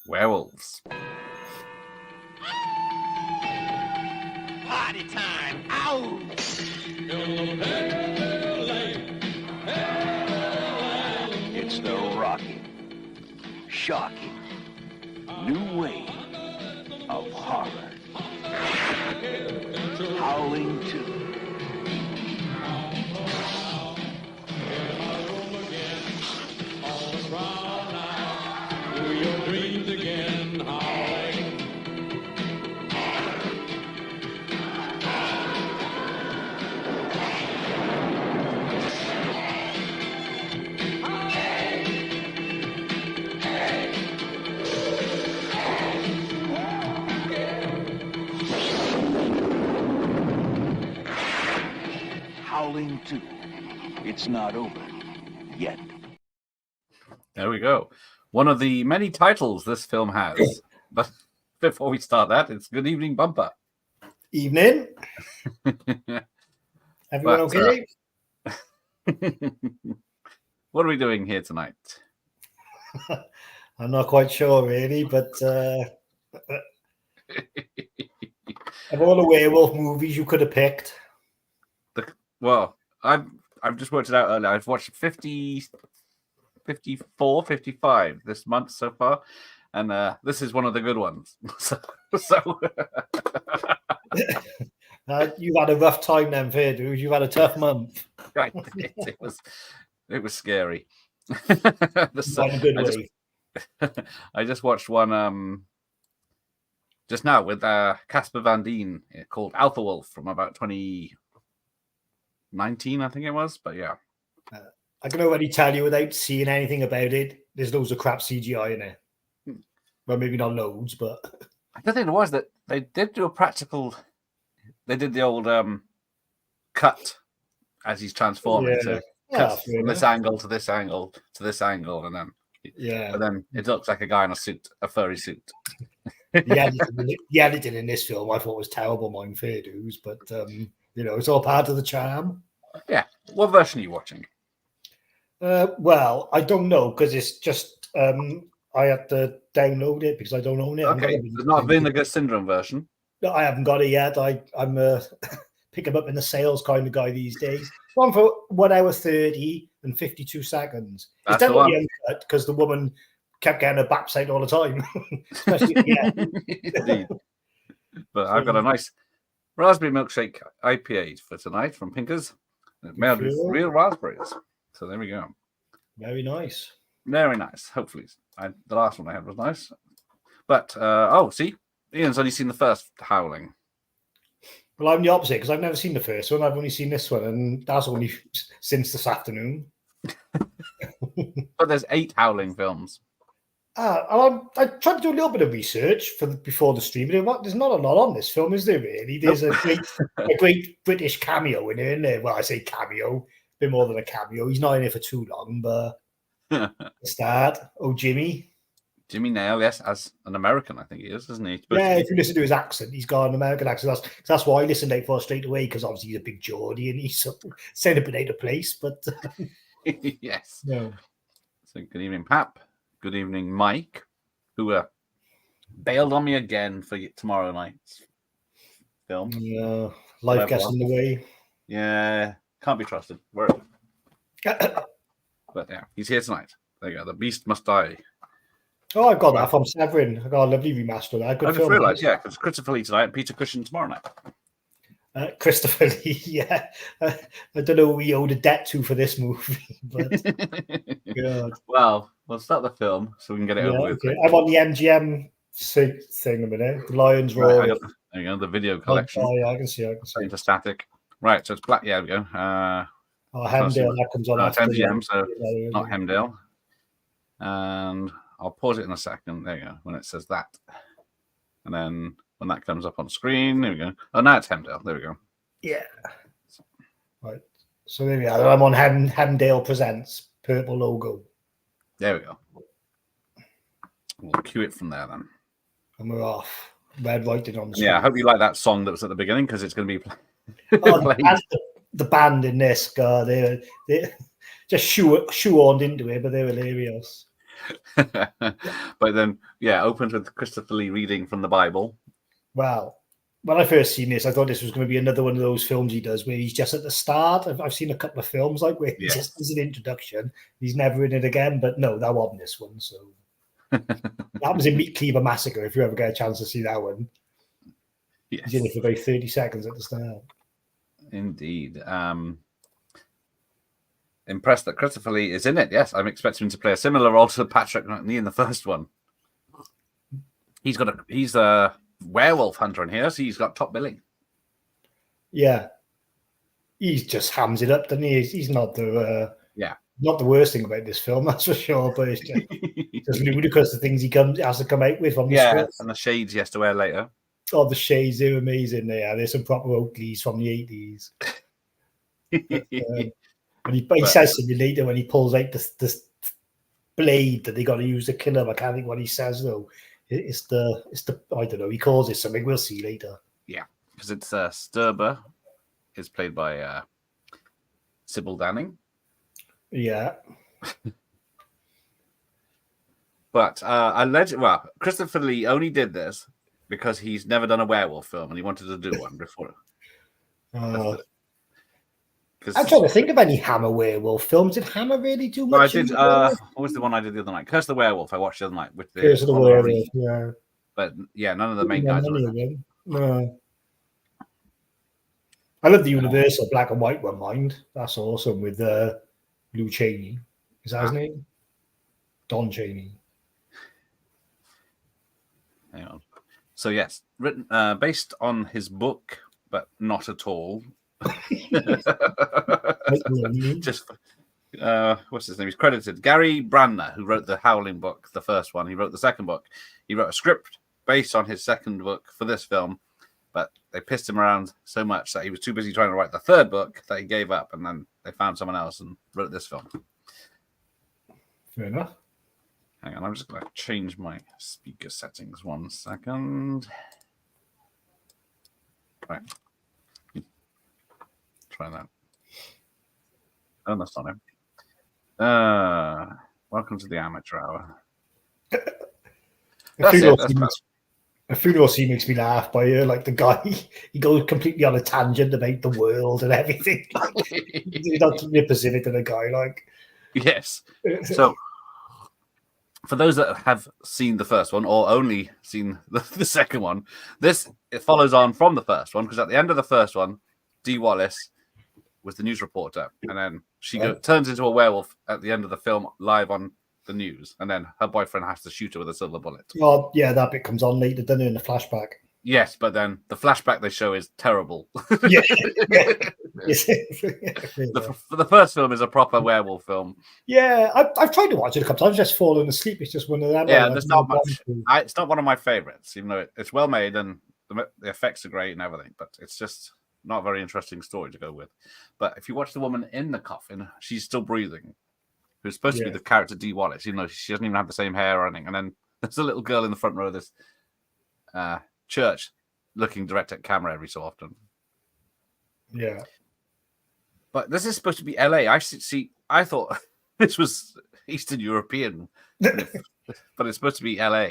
Werewolves. Party time! Ow! It's the rocking, shocking, new wave of horror. Howling II. Howling II. It's not over yet. There we go. One of the many titles this film has. But before we start that, it's Good Evening Bumper. Evening. Everyone okay? What are we doing here tonight? I'm not quite sure, really, but of all the werewolf movies you could have picked. Well, I've just worked it out earlier. I've watched 50, 54, 55 this month so far, and this is one of the good ones. so You've had a rough time then, fair dude. You've had a tough month. Right, it was scary. In a good way. I just watched one just now with Casper Van Dien called Alpha Wolf from about 2019, I think it was. But yeah, I can already tell you without seeing anything about it, there's loads of crap CGI in it. Well, maybe not loads, but I don't think it was that they did do a practical. They did the old cut as he's transforming. So cut from this angle to this angle to this angle, and then but then it looks like a guy in a suit, a furry suit. The editing in this film I thought was terrible, mine fair dues, but it's all part of the charm. Yeah. What version are you watching? Well, I don't know because it's just I have to download it because I don't own it. Okay, there's not a Vinegar Syndrome version. No, I haven't got it yet. I'm pick them up in the sales kind of guy these days. One for 1 hour 30 and 52 seconds. It's definitely uncut because the woman kept getting her backside all the time. Especially Indeed. But I've got a nice raspberry milkshake IPA for tonight from Pinkers. Made with real raspberries. So there we go. Very nice. Very nice. Hopefully. The last one I had was nice. But, see? Ian's only seen the first Howling. Well, I'm the opposite because I've never seen the first one. I've only seen this one, and that's only since this afternoon. But there's 8 Howling films. I tried to do a little bit of research before the stream. There's not a lot on this film, is there? Really? There's a great British cameo in there. Well, I say cameo, a bit more than a cameo. He's not in it for too long, but the start. Oh, Jimmy Nail, yes, as an American, I think he is, isn't he? Yeah, if you listen to his accent, he's got an American accent. That's why I listened to it for straight away, because obviously he's a big Geordie and he's sound a bit out of place. But yes. No. So good evening, Pap. Good evening, Mike, who bailed on me again for tomorrow night's film. Yeah, life gets in the way. Yeah, can't be trusted. But yeah, he's here tonight. There you go. The Beast Must Die. Oh, I've got that from Severin. I got a lovely remaster of that. I just realised, because Christopher Lee tonight and Peter Cushing tomorrow night. Christopher Lee, yeah. I don't know who we owed a debt to for this movie. But God. Well, we'll start the film so we can get it over with. Okay. I'm on the MGM thing a minute. The Lions Roar. There you go, the video collection. Oh, yeah, I can see. Into static. Right, so it's black. Yeah, there we go. Hemdale, that comes on. It's MGM, so not Hemdale. And I'll pause it in a second. There you go. When it says that, and then when that comes up on screen, there we go. Oh, now it's Hemdale. There we go. Yeah. Right. So there we are. I'm on Hemdale Presents purple logo. There we go. We'll cue it from there then. And we're off. Red writing on the screen. Yeah, I hope you like that song that was at the beginning because it's going to be the band in this, God, they just shoehorned into it, but they're hilarious. But then, opens with Christopher Lee reading from the Bible. Well, when I first seen this, I thought this was going to be another one of those films he does where he's just at the start. I've seen a couple of films like where he just does an introduction. He's never in it again, but no, that wasn't this one. So that was in Meat Cleaver Massacre, if you ever get a chance to see that one. Yes. He's in it for about 30 seconds at the start. Indeed. Impressed that Christopher Lee is in it. Yes, I'm expecting him to play a similar role to Patrick McNee in the first one. He's a werewolf hunter in here, so he's got top billing. Yeah, he's just hams it up, doesn't he? He's not the not the worst thing about this film, that's for sure. But it's just ludicrous the things he has to come out with on the script. And the shades he has to wear later. Oh, the shades, they're amazing. There's some proper Oakleys from the 80s. And he says to me later when he pulls out this blade that they got to use to kill him. I can't think what he says though. It's the I don't know. He calls it something. We'll see later. Yeah, because it's Sturber is played by Sybil Danning. Yeah. But Christopher Lee only did this because he's never done a werewolf film and he wanted to do one before. I'm trying to think of any Hammer werewolf films. Did Hammer really do much? I did. What was the one I did the other night? Curse the Werewolf. I watched the other night with the Curse of the Werewolf. Yeah. But none of the main guys. No. I love the Universal black and white one. Mind, that's awesome with Lou Chaney. Is that his name? Don Chaney. Hang on. So yes, written based on his book, but not at all. Just what's his name? He's credited Gary Brandner, who wrote the Howling book, the first one. He wrote the second book. He wrote a script based on his second book for this film, but they pissed him around so much that he was too busy trying to write the third book that he gave up, and then they found someone else and wrote this film. Fair enough. Hang on, I'm just going to change my speaker settings 1 second. Right. Try that. Oh, that's not him. Welcome to the amateur hour. A funeral scene makes me laugh by like the guy, he goes completely on a tangent about the world and everything. He's not nipping into the guy, like. Yes. So, for those that have seen the first one or only seen the second one, it follows on from the first one because at the end of the first one, Dee Wallace was the news reporter, and then she turns into a werewolf at the end of the film live on the news, and then her boyfriend has to shoot her with a silver bullet. Oh, yeah, that bit comes on later, doesn't it, in the flashback? Yes, but then the flashback they show is terrible. Yeah. The first film is a proper werewolf film. Yeah, I've tried to watch it a couple times. I've just fallen asleep. It's just one of them. Yeah, there's not much. It's not one of my favorites, even though it's well made and the effects are great and everything, but it's just not a very interesting story to go with. But if you watch the woman in the coffin, she's still breathing, who's supposed to be the character Dee Wallace, even though she doesn't even have the same hair or anything. And then there's a little girl in the front row of this church looking direct at camera every so often. Yeah. But this is supposed to be LA. I thought this was Eastern European, but it's supposed to be LA.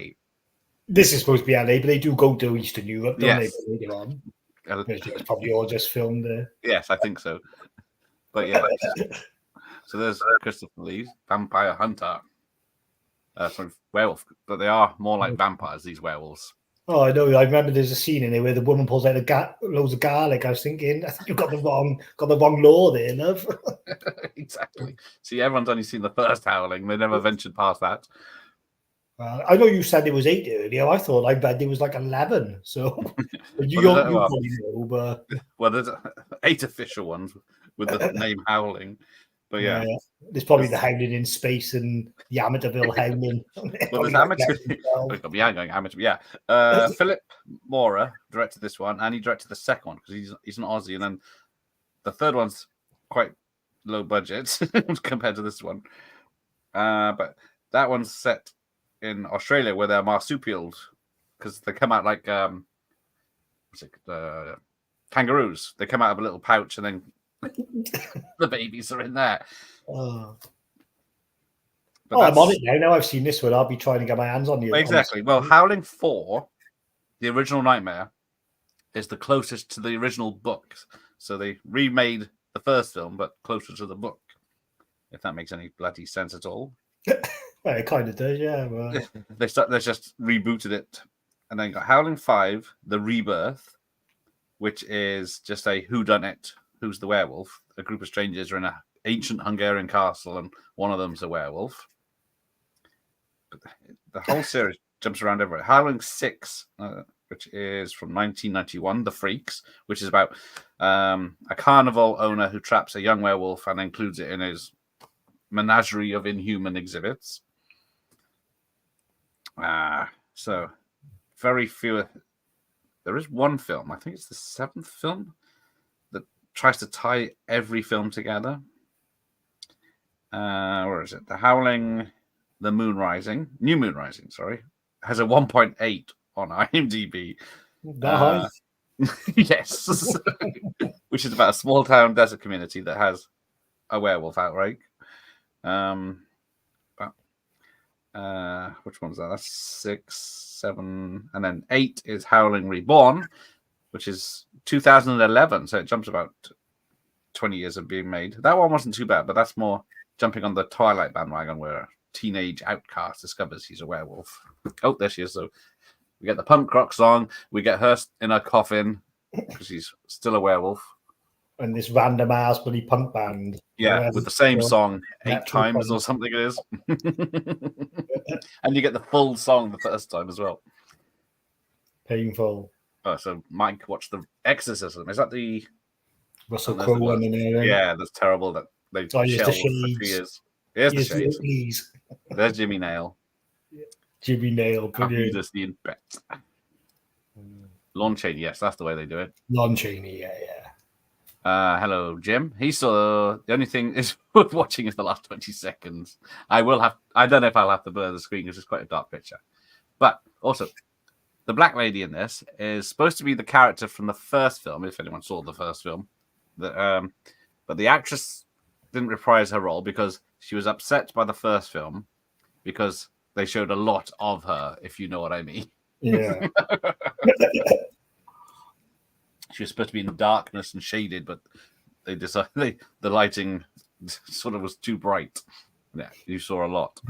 This is supposed to be LA, but they do go to Eastern Europe, don't they? Later on. It's probably all just filmed there. Yes, I think so. But yeah. So there's Christopher Lee's Vampire Hunter. Sorry, werewolf. But they are more like vampires, these werewolves. Oh, I know. I remember there's a scene in there where the woman pulls out loads of garlic. I was thinking, I think you've got the wrong law there, love. Exactly. See, everyone's only seen the first Howling. They never ventured past that. I know you said it was 8 earlier. I thought I bet there was like 11. So you probably know, but there's 8 official ones with the name Howling. But yeah, there's probably the Howling in space and the Amityville Howling. Well, there's amateur. Going amateur. Yeah. Philip Mora directed this one, and he directed the second one because he's an Aussie, and then the third one's quite low budget compared to this one. But that one's set in Australia where they're marsupials because they come out like kangaroos. They come out of a little pouch and then the babies are in there. But I'm on it now. Now I've seen this one, I'll be trying to get my hands on you. Exactly. Well, Howling 4, the original Nightmare, is the closest to the original book. So they remade the first film, but closer to the book. If that makes any bloody sense at all. Well, it kind of does, yeah. But... they just rebooted it. And then got Howling 5, The Rebirth, which is just a whodunit, who's the werewolf. A group of strangers are in an ancient Hungarian castle, and one of them's a werewolf. But the whole series jumps around everywhere. Howling 6, which is from 1991, The Freaks, which is about a carnival owner who traps a young werewolf and includes it in his menagerie of inhuman exhibits. So very few. There is one film, I think it's the 7th film, that tries to tie every film together. Where is it? The Howling, The Moon Rising, New Moon Rising, sorry, has a 1.8 on IMDb. Yes, which is about a small town desert community that has a werewolf outbreak. Which one's that? That's 6, 7, and then 8 is Howling Reborn, which is 2011. So it jumps about 20 years of being made. That one wasn't too bad, but that's more jumping on the Twilight bandwagon where a teenage outcast discovers he's a werewolf. Oh, there she is. So we get the punk rock song. We get her in a coffin because she's still a werewolf. And this random ass bloody punk band. Yeah, with the same song 8 times or something it is. And you get the full song the first time as well. Painful. Oh, so Mike watched The Exorcism. Is that the Russell Crowe one in there? Yeah, that's terrible that they shelved for 2 years. Here's the shades. There's Jimmy Nail. Jimmy Nail, brilliant. Lon Chaney, yes, that's the way they do it. Lon Chaney, yeah. Hello, Jim. He saw the only thing is worth watching is the last 20 seconds. I don't know if I'll have to blur the screen because it's quite a dark picture. But also, the black lady in this is supposed to be the character from the first film, if anyone saw the first film. But the actress didn't reprise her role because she was upset by the first film because they showed a lot of her, if you know what I mean. Yeah. She was supposed to be in darkness and shaded, but they decided the lighting sort of was too bright. Yeah, you saw a lot.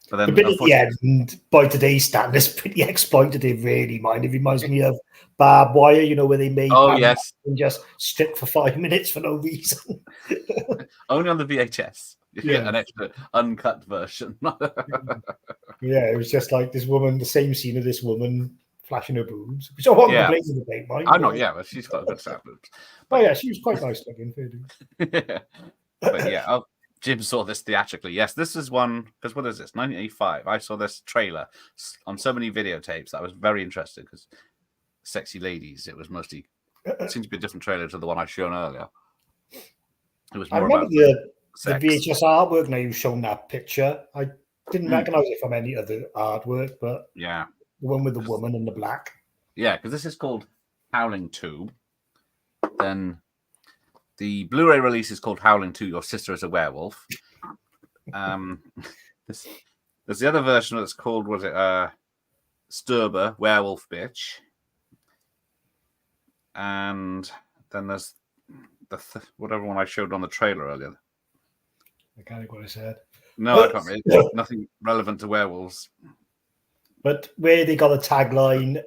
But then, a bit at the end, by today's standards, pretty exploitative, really. It reminds me of Barbed Wire, where they made and just strip for 5 minutes for no reason. Only on the VHS. You get an extra uncut version. Yeah, it was just like this woman, the same scene of this woman flashing her boobs, which I wasn't complaining about, Mike. I know, but she's got a good set of boobs. But yeah, she was quite nice looking. Yeah. But yeah, Jim saw this theatrically. Yes, this is one, because what is this, 1985? I saw this trailer on so many videotapes that I was very interested because sexy ladies, it was mostly, it seemed to be a different trailer to the one I shown earlier. It was more about the VHS artwork. Now you've shown that picture. I didn't recognize it from any other artwork, but yeah. The one with the woman in the black. Yeah, because this is called Howling II. Then the Blu-ray release is called Howling II, Your Sister is a Werewolf. There's the other version that's called, Sturber, Werewolf Bitch. And then there's the whatever one I showed on the trailer earlier. I can't think what I said. No, I can't really. Nothing relevant to werewolves. But where they got a tagline,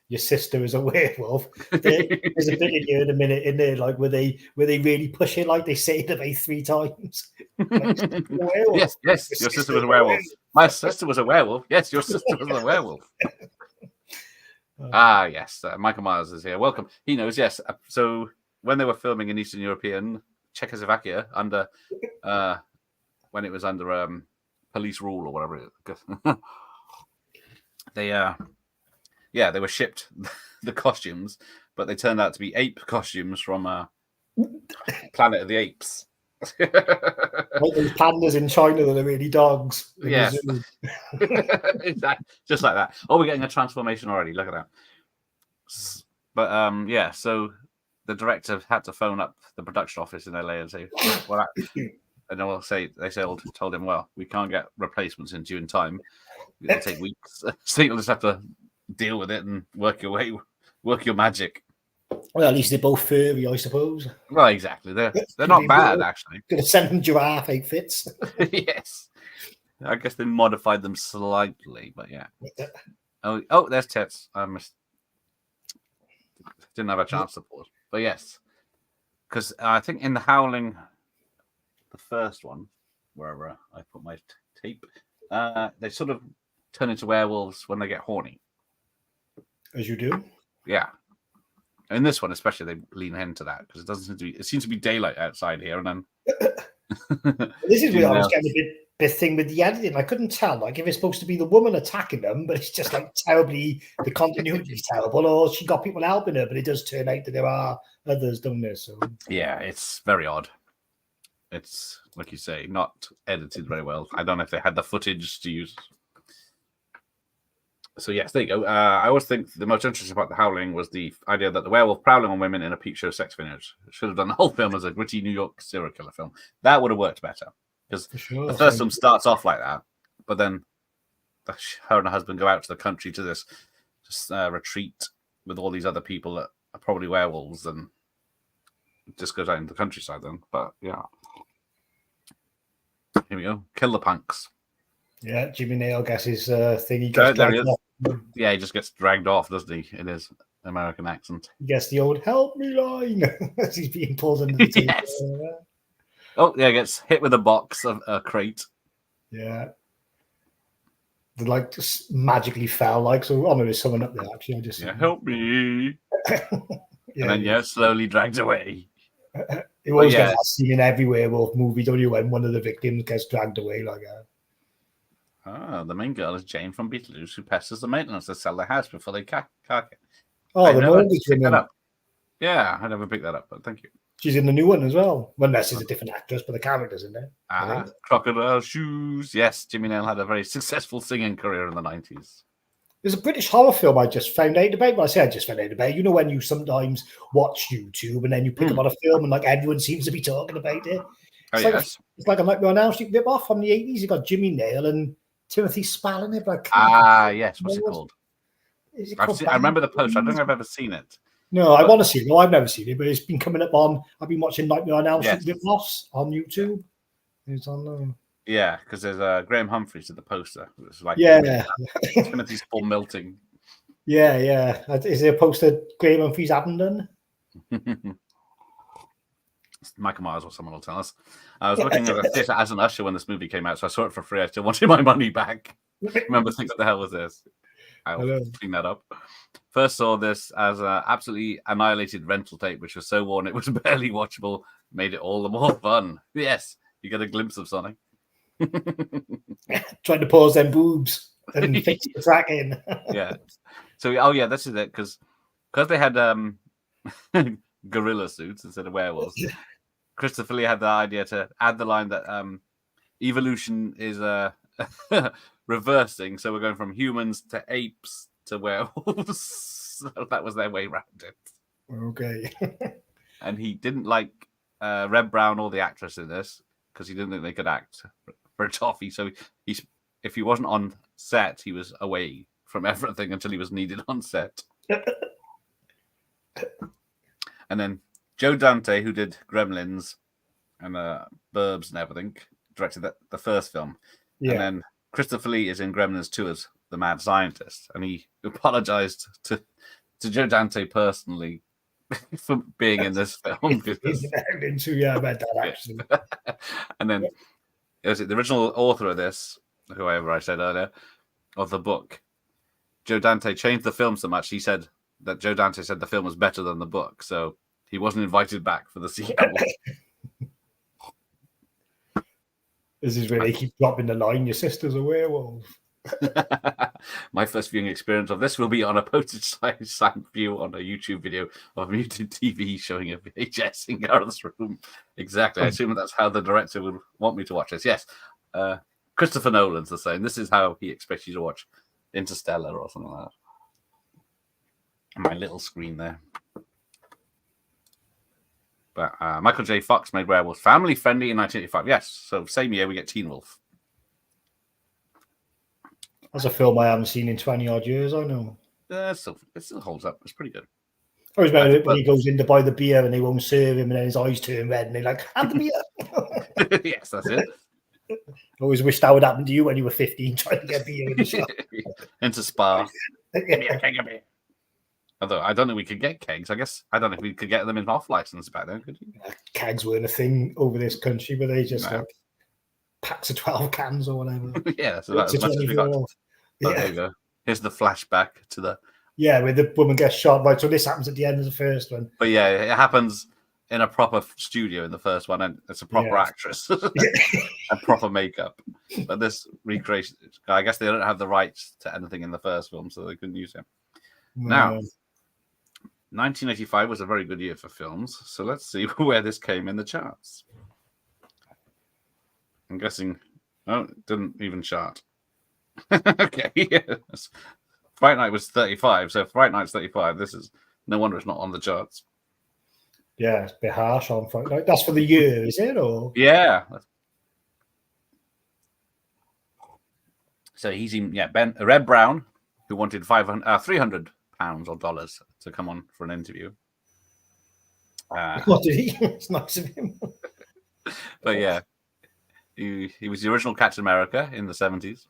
your sister is a werewolf, there's a bit in here in a minute in there, like where they really push it, like they say it about 3 times. Yes, your sister was a werewolf. My sister was a werewolf. Yes, your sister was a werewolf. Yes. Michael Myers is here. Welcome. He knows, yes. So when they were filming in Eastern European, Czechoslovakia, under when it was under police rule or whatever it is. They were shipped the costumes, but they turned out to be ape costumes from Planet of the Apes. Like those pandas in China that are really dogs. Yes. Exactly. Just like that. Oh, we're getting a transformation already. Look at that. But so the director had to phone up the production office in LA and say, well, and they told him, well, we can't get replacements into you in time. It'll take weeks, so you'll just have to deal with it and work your magic. Well, at least they're both furry, I suppose. Well, exactly. They're not bad, actually. Could have sent them giraffe outfits. Yes. I guess they modified them slightly, but yeah. Oh, there's tits. I didn't have a chance to pause. But yes. Because I think in the Howling, the first one, wherever I put my tape, they sort of turn into werewolves when they get horny. As you do? Yeah. In this one, especially, they lean into that because it seems to be daylight outside here, and then this is where I was getting a bit thing with the editing. I couldn't tell, like, if it's supposed to be the woman attacking them, but it's just like terribly, the continuity is terrible, or she got people helping her, but it does turn out that there are others, don't there? So yeah, it's very odd. It's like you say, not edited very well. I don't know if they had the footage to use. So yes, there you go. I always think the most interesting about the Howling was the idea that the werewolf prowling on women in a peep show sex finish should have done the whole film as a gritty New York serial killer film. That would have worked better because the first film starts off like that, but then her and her husband go out to the country to this retreat with all these other people that are probably werewolves, and it just goes out into the countryside then. But yeah, here we go. Kill the punks. Yeah, Jimmy Nail gets his thing. He just gets dragged off, doesn't he? In his American accent. He gets the old "help me" line as he's being pulled into the table. Yes. Oh, yeah, gets hit with a box of a crate. Yeah. They like just magically fell, like, so. Oh no, there's someone up there actually. Help me. And then slowly dragged away. It always gets that scene in every werewolf movie, don't you, when one of the victims gets dragged away like that. The main girl is Jane from Beetlejuice, who pesters the maintenance to sell their house before they cack it. Oh, the mortgage woman. Yeah, I never picked that up, but thank you. She's in the new one as well. Well, unless she's a different actress, but the character's in there. Crocodile Shoes. Yes, Jimmy Nail had a very successful singing career in the 90s. There's a British horror film I just found out about. Well, I say I just found out about. You know when you sometimes watch YouTube and then you pick up on a film and like everyone seems to be talking about it. It's like a Nightmare on Elm Street rip-off from the 80s. You got Jimmy Nail and Timothy Spall in it. Yes. What's it called? I remember the poster. I don't think I've ever seen it. No, I want to see it. No, I've never seen it, but it's been coming up on. I've been watching Nightmare on Elm Street rip-offs on YouTube. It's on there. Yeah, because there's Graham Humphreys at the poster. It's like Timothy Spall melting. Yeah. Is there a poster Graham Humphreys haven't done? Michael Myers or someone will tell us. I was looking at the theatre as an usher when this movie came out, so I saw it for free. I still wanted my money back. Remember thinking, what the hell was this? I'll clean that up. First saw this as an absolutely annihilated rental tape, which was so worn it was barely watchable. Made it all the more fun. Yes, you get a glimpse of Sonic. Trying to pause them boobs and fix the tracking. Yeah. So, this is it, because they had gorilla suits instead of werewolves. Christopher Lee had the idea to add the line that evolution is reversing, so we're going from humans to apes to werewolves. So that was their way around it. Okay. And he didn't like Reb Brown or the actress in this because he didn't think they could act for a toffee. So if he wasn't on set, he was away from everything until he was needed on set. And then Joe Dante, who did Gremlins and Burbs and everything, directed the first film. Yeah. And then Christopher Lee is in Gremlins 2 as the mad scientist. And he apologized to Joe Dante personally for being in this film. I read that actually. And then the original author of this, whoever I said earlier, of the book, Joe Dante changed the film so much. He said that Joe Dante said the film was better than the book, so he wasn't invited back for the sequel. This is where they keep dropping the line, your sister's a werewolf. My first viewing experience of this will be on a postage-size view on a YouTube video of muted TV showing a VHS in Gareth's room. Exactly. I assume that's how the director would want me to watch this. Yes. Christopher Nolan's the same. This is how he expects you to watch Interstellar or something like that. My little screen there. But Michael J. Fox made Werewolf family friendly in 1985. Yes, so same year we get Teen Wolf. That's a film I haven't seen in 20 odd years. I know. It still holds up. It's pretty good. I always remember when he goes in to buy the beer and they won't serve him, and then his eyes turn red, and they're like, "And the beer." Yes, that's it. I always wish that would happen to you when you were 15 trying to get beer in the shop. Into Spa. Give me a keg of beer. Although I don't think we could get kegs. I guess I don't know if we could get them in off license back then, could you? Kegs weren't a thing over this country, but they just like packs of 12 cans or whatever. Yeah, so that's as much as we got. Yeah. There you go. Here's the flashback to the. Yeah, where the woman gets shot. Right, so this happens at the end of the first one. But yeah, it happens in a proper studio in the first one, and it's a proper actress and proper makeup. But this recreation, I guess they don't have the rights to anything in the first film, so they couldn't use him. Now, 1985 was a very good year for films, so let's see where this came in the charts. I'm guessing, it didn't even chart. Okay, yes. Fright Night was 35, so Fright Night's 35. This is no wonder it's not on the charts. Yeah, it's a bit harsh on Fright Night. That's for the year, is it? Or yeah. So he's in, Red Brown, who wanted £300 or dollars to come on for an interview. What did he? It's nice of him. But yeah, he was the original Captain America in the 70s.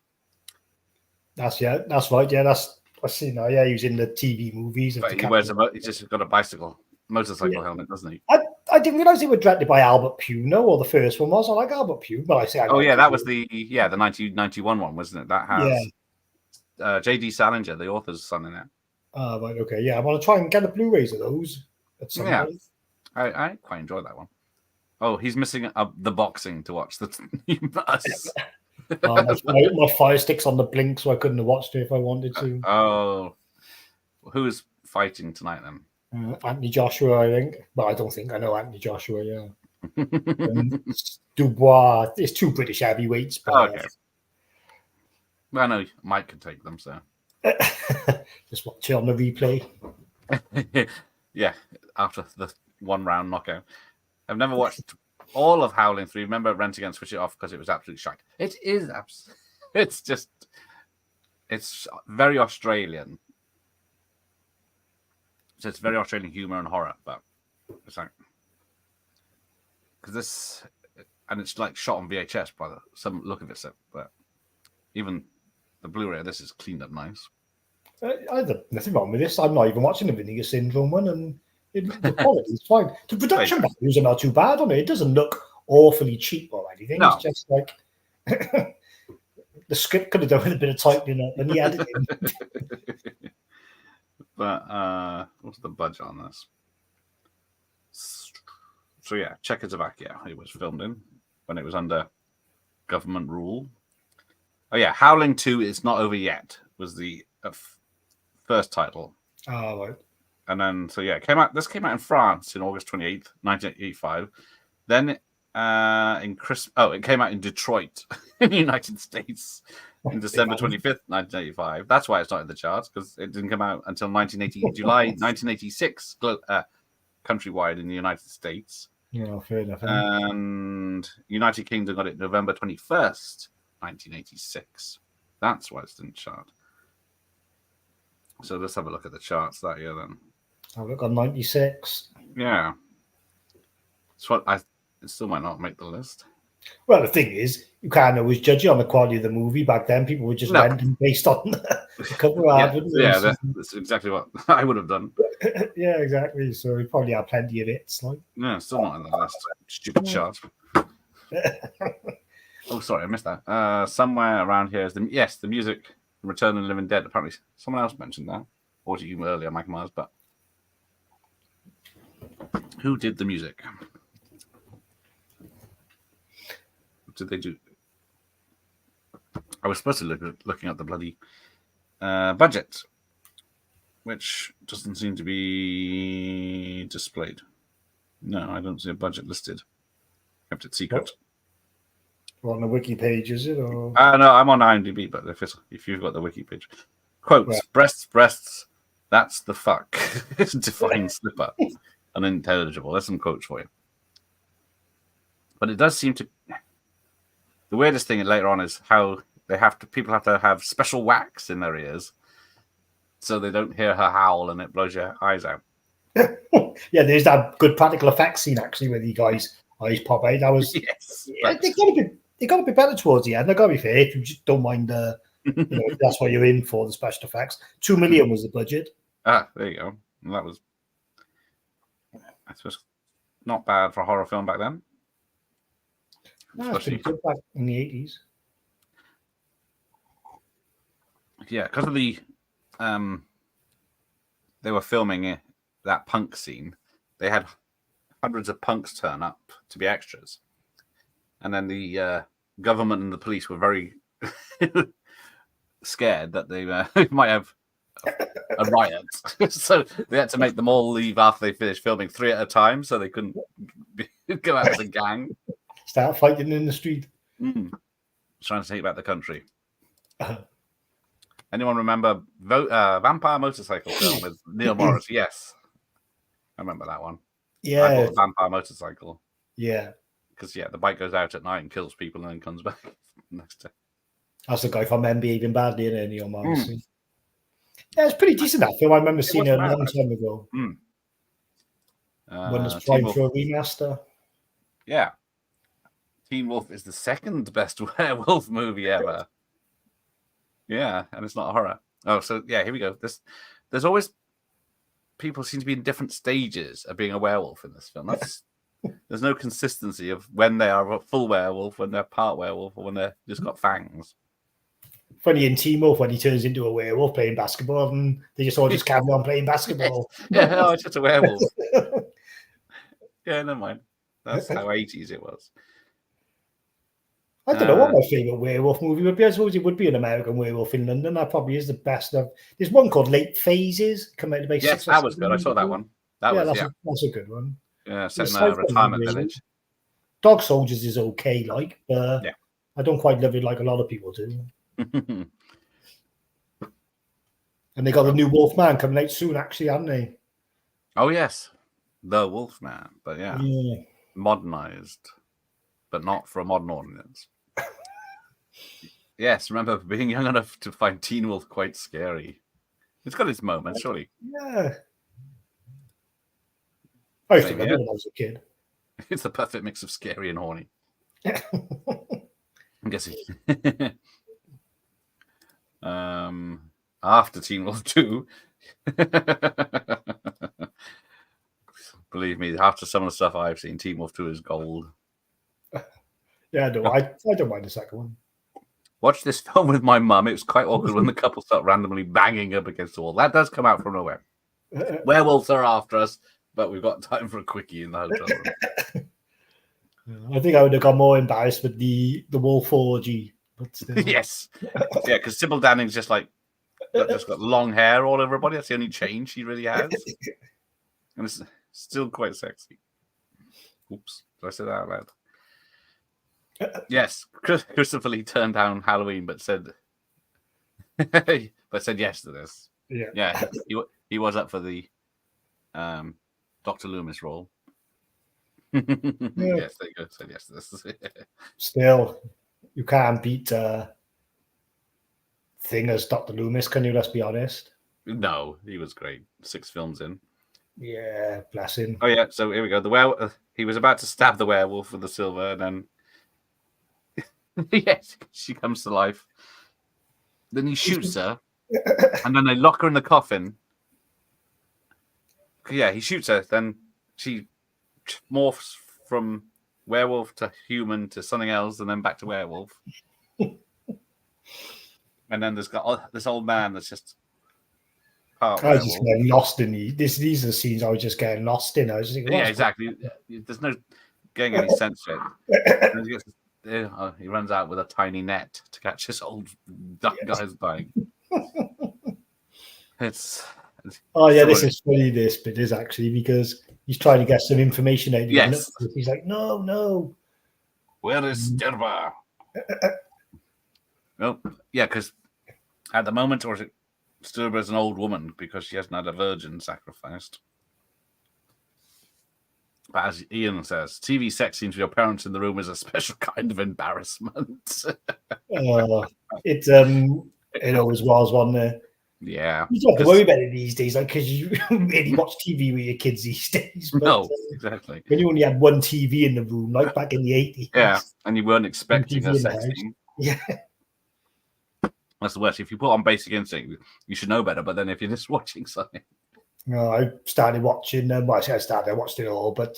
That's right. Yeah, I see now. Yeah, he was in the TV movies. But he's just got a motorcycle helmet, doesn't he? I didn't realize they were directed by Albert Pugh, or the first one was. I like Albert Pugh, but that was the 1991 one, wasn't it? That has J.D. Salinger, the author's son, in it. Oh, right, okay, yeah. I want to try and get the Blu-rays of those at some point. I quite enjoy that one. Oh, he's missing the boxing to watch. My Fire Stick's on the blink, so I couldn't have watched it if I wanted to. Oh, who's fighting tonight then? Anthony Joshua, I think, but I don't think I know Anthony Joshua. Yeah, Dubois. It's two British heavyweights. But, okay. Well, I know Mike could take them, so just watch it on the replay. Yeah, after the 1 round knockout. I've never watched all of Howling 3. Remember renting and switch it off because it was absolutely shite. It is it's very Australian. So it's very Australian humor and horror, but it's like it's like shot on VHS by some look of it. But even the Blu-ray of this is cleaned up nice. There's nothing wrong with this. I'm not even watching the Vinegar Syndrome one, and the quality is fine. The production values are not too bad on it. It doesn't look awfully cheap or anything. No. It's just like the script could have done with a bit of tightening up and the editing. But what's the budget on this? So yeah, Czechoslovakia it was filmed in when it was under government rule. Oh yeah, Howling II It's Not Over Yet was the first title. Oh, right. And then this came out in France in August 28th, 1985. Then it came out in Detroit in the United States in December 25th, 1985. That's why it's not in the charts, because it didn't come out until July 1986 countrywide in the United States. Yeah, fair enough. And United Kingdom got it November 21st, 1986. That's why it didn't chart. So let's have a look at the charts that year then. I've look on 96. Yeah. It still might not make the list. Well, the thing is, you can't always judge it on the quality of the movie. Back then, people were just renting based on the cover art. That's exactly what I would have done. Yeah, exactly. So we probably have plenty of hits. Yeah, still not in the list. Stupid chart. Oh, sorry, I missed that. Somewhere around here is the music from Return of the Living Dead. Apparently, someone else mentioned that. Or to you earlier, Mike Myers, but who did the music? What did they do? I was supposed to looking at the bloody budget, which doesn't seem to be displayed. No, I don't see a budget listed. Kept it secret. On the wiki page, is it? Or no, I'm on IMDb, but if you've got the wiki page, quotes: breasts, that's the fuck. Define slipper. unintelligible. There's some quotes for you. But it does seem to... The weirdest thing later on is how people have to have special wax in their ears so they don't hear her howl and it blows your eyes out. Yeah, there's that good practical effects scene actually where the guy's eyes pop out. That was yes. Yeah, they got a bit better towards the end. I got to be fair, if you just don't mind that's what you're in for, the special effects. 2 million was the budget. Ah, there you go. And that was, I suppose, not bad for a horror film back then. No, it's pretty good back in the 80s. Yeah, because of the they were filming that punk scene. They had hundreds of punks turn up to be extras, and then the government and the police were very scared that they might have a riot, so they had to make them all leave after they finished filming 3 at a time, so they couldn't go out as a gang. Start fighting in the street. Trying to take back the country. Anyone remember Vampire Motorcycle film with Neil Morris? Yes. I remember that one. Yeah. I bought a Vampire Motorcycle. Yeah. Because, the bike goes out at night and kills people and then comes back next day. That's the guy from Men Behaving Badly, isn't it, Neil Morris? Yeah, it's pretty decent, that film. I remember seeing it a long time ago. When it's trying for a remaster. Yeah. Teen Wolf is the second best werewolf movie ever. Yeah, and it's not a horror. Oh, so here we go. There's always people seem to be in different stages of being a werewolf in this film. There's no consistency of when they are a full werewolf, when they're part werewolf, or when they've just got fangs. Funny in Teen Wolf when he turns into a werewolf playing basketball, and they just all just carry on playing basketball. It's just a werewolf. Never mind. That's how 80s it was. I don't know what my favourite werewolf movie would be. I suppose it would be an American Werewolf in London. That probably is the best of. There's one called Late Phases. Come out about yes, that was good. I saw that one. That's a good one. Yeah, set in a retirement village. Dog Soldiers is okay, but I don't quite love it like a lot of people do. And they got the new Wolfman coming out soon, actually, haven't they? Oh yes, the Wolfman, but modernized, but not for a modern audience. Yes, remember being young enough to find Teen Wolf quite scary. It's got its moments, surely. Yeah. I used to remember when I was a kid. It's the perfect mix of scary and horny. I'm guessing. After Teen Wolf 2, believe me, after some of the stuff I've seen, Teen Wolf 2 is gold. Yeah, I don't mind the second one. Watched this film with my mum. It was quite awkward when the couple start randomly banging up against the wall. That does come out from nowhere. Werewolves are after us, but we've got time for a quickie in the hotel room. I think I would have got more embarrassed with the wolf orgy. But still. Yes. Yeah, because Sybil Danning's just got long hair all over her body. That's the only change she really has. And it's still quite sexy. Oops. Did I say that out loud? Yes, Christopher Lee turned down Halloween, but said yes to this. Yeah, he was up for the Dr. Loomis role. Yes, there you go. Said yes to this. Still, you can't beat Thing as Dr. Loomis, can you? Let's be honest. No, he was great. 6 films in. Yeah, bless him. Oh yeah, so here we go. He was about to stab the werewolf with the silver, and then yes, she comes to life. Then he shoots her, and then they lock her in the coffin. Yeah, he shoots her. Then she morphs from werewolf to human to something else, and then back to werewolf. And then there's got this old man that's just part I was just getting lost in these are the scenes I was just getting lost in. I was just thinking, exactly. There's no getting any sense of it. He runs out with a tiny net to catch this old guy's dying. This is funny. This bit is actually because he's trying to get some information out of him. Yes. He's like, no. Where is Sturba? Well, yeah, because at the moment, or is it Sturba is an old woman because she hasn't had a virgin sacrificed. But as Ian says, TV sex scenes with your parents in the room is a special kind of embarrassment. It always was one there. Yeah. You don't have to worry about it these days, like, because you don't really watch TV with your kids these days. But, no, exactly. When you only had one TV in the room, like back in the 80s. Yeah, and you weren't expecting a sex scene. Yeah. That's the worst. If you put on Basic Instinct, you should know better. But then if you're just watching something. No, I started watching, I watched it all, but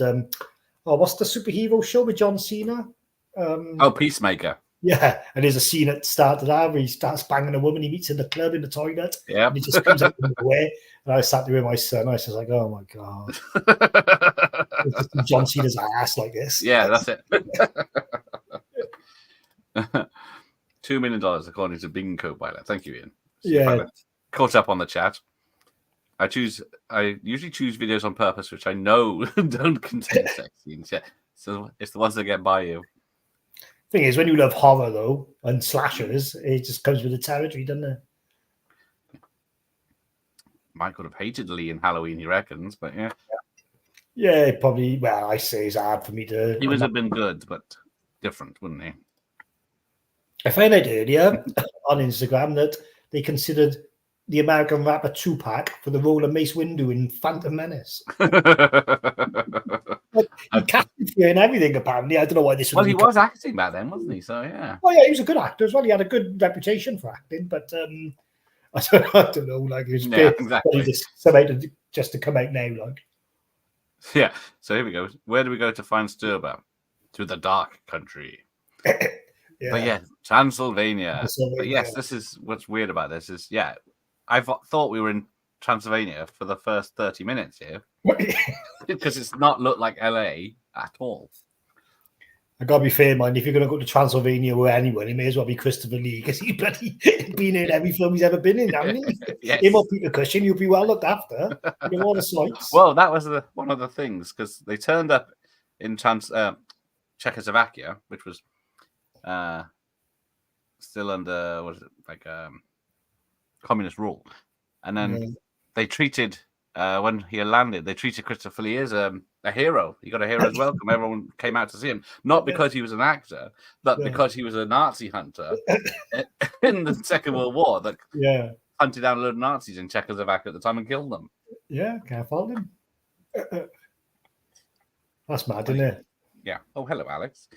what's the superhero show with John Cena? Peacemaker. Yeah, and there's a scene at the start of that where he starts banging a woman he meets in the club in the toilet. Yeah. And he just comes out of nowhere. And I sat there with my son. I was just like, oh my God. John Cena's ass like this. Yeah, that's it. $2 million according to Bing Copilot. Thank you, Ian. Yeah. Caught up on the chat. I usually choose videos on purpose which I know don't contain sex scenes. Yeah. So it's the ones that get by you. Thing is, when you love horror though and slashers, it just comes with the territory, doesn't it? Mike would have hated Lee in Halloween, he reckons, but yeah. Yeah, probably. Well, I say it's hard for me to. He would have been good, but different, wouldn't he? I found out earlier on Instagram that they considered the American rapper Tupac for the role of Mace Windu in Phantom Menace. He casted for and everything, apparently. I don't know why this was. Well, he was acting back then, wasn't he? So, yeah. Oh, yeah, he was a good actor as well. He had a good reputation for acting, but I don't know. Like, it was exactly. just to come out now, like. Yeah, so here we go. Where do we go to find Sturba? To the dark country. Yeah. But yeah, Transylvania. But yes, this is what's weird about this is, I thought we were in Transylvania for the first 30 minutes here because it's not looked like LA at all. I gotta be fair, man. If you're gonna go to Transylvania with anyone, it may as well be Christopher Lee because he's bloody been in every film he's ever been in, hasn't he? Yes. Him or Peter Cushing, you'll be well looked after. You know all the sights. Well, that was one of the things because they turned up in Czechoslovakia, which was still under communist rule, and then they treated when he landed, they treated Christopher Lee as a hero. He got a hero's welcome. Everyone came out to see him, not because he was an actor, but because he was a Nazi hunter in the Second World War that hunted down a load of Nazis in Czechoslovakia at the time and killed them. Yeah, can't fault him. That's mad, isn't it? Yeah. Oh, hello, Alex.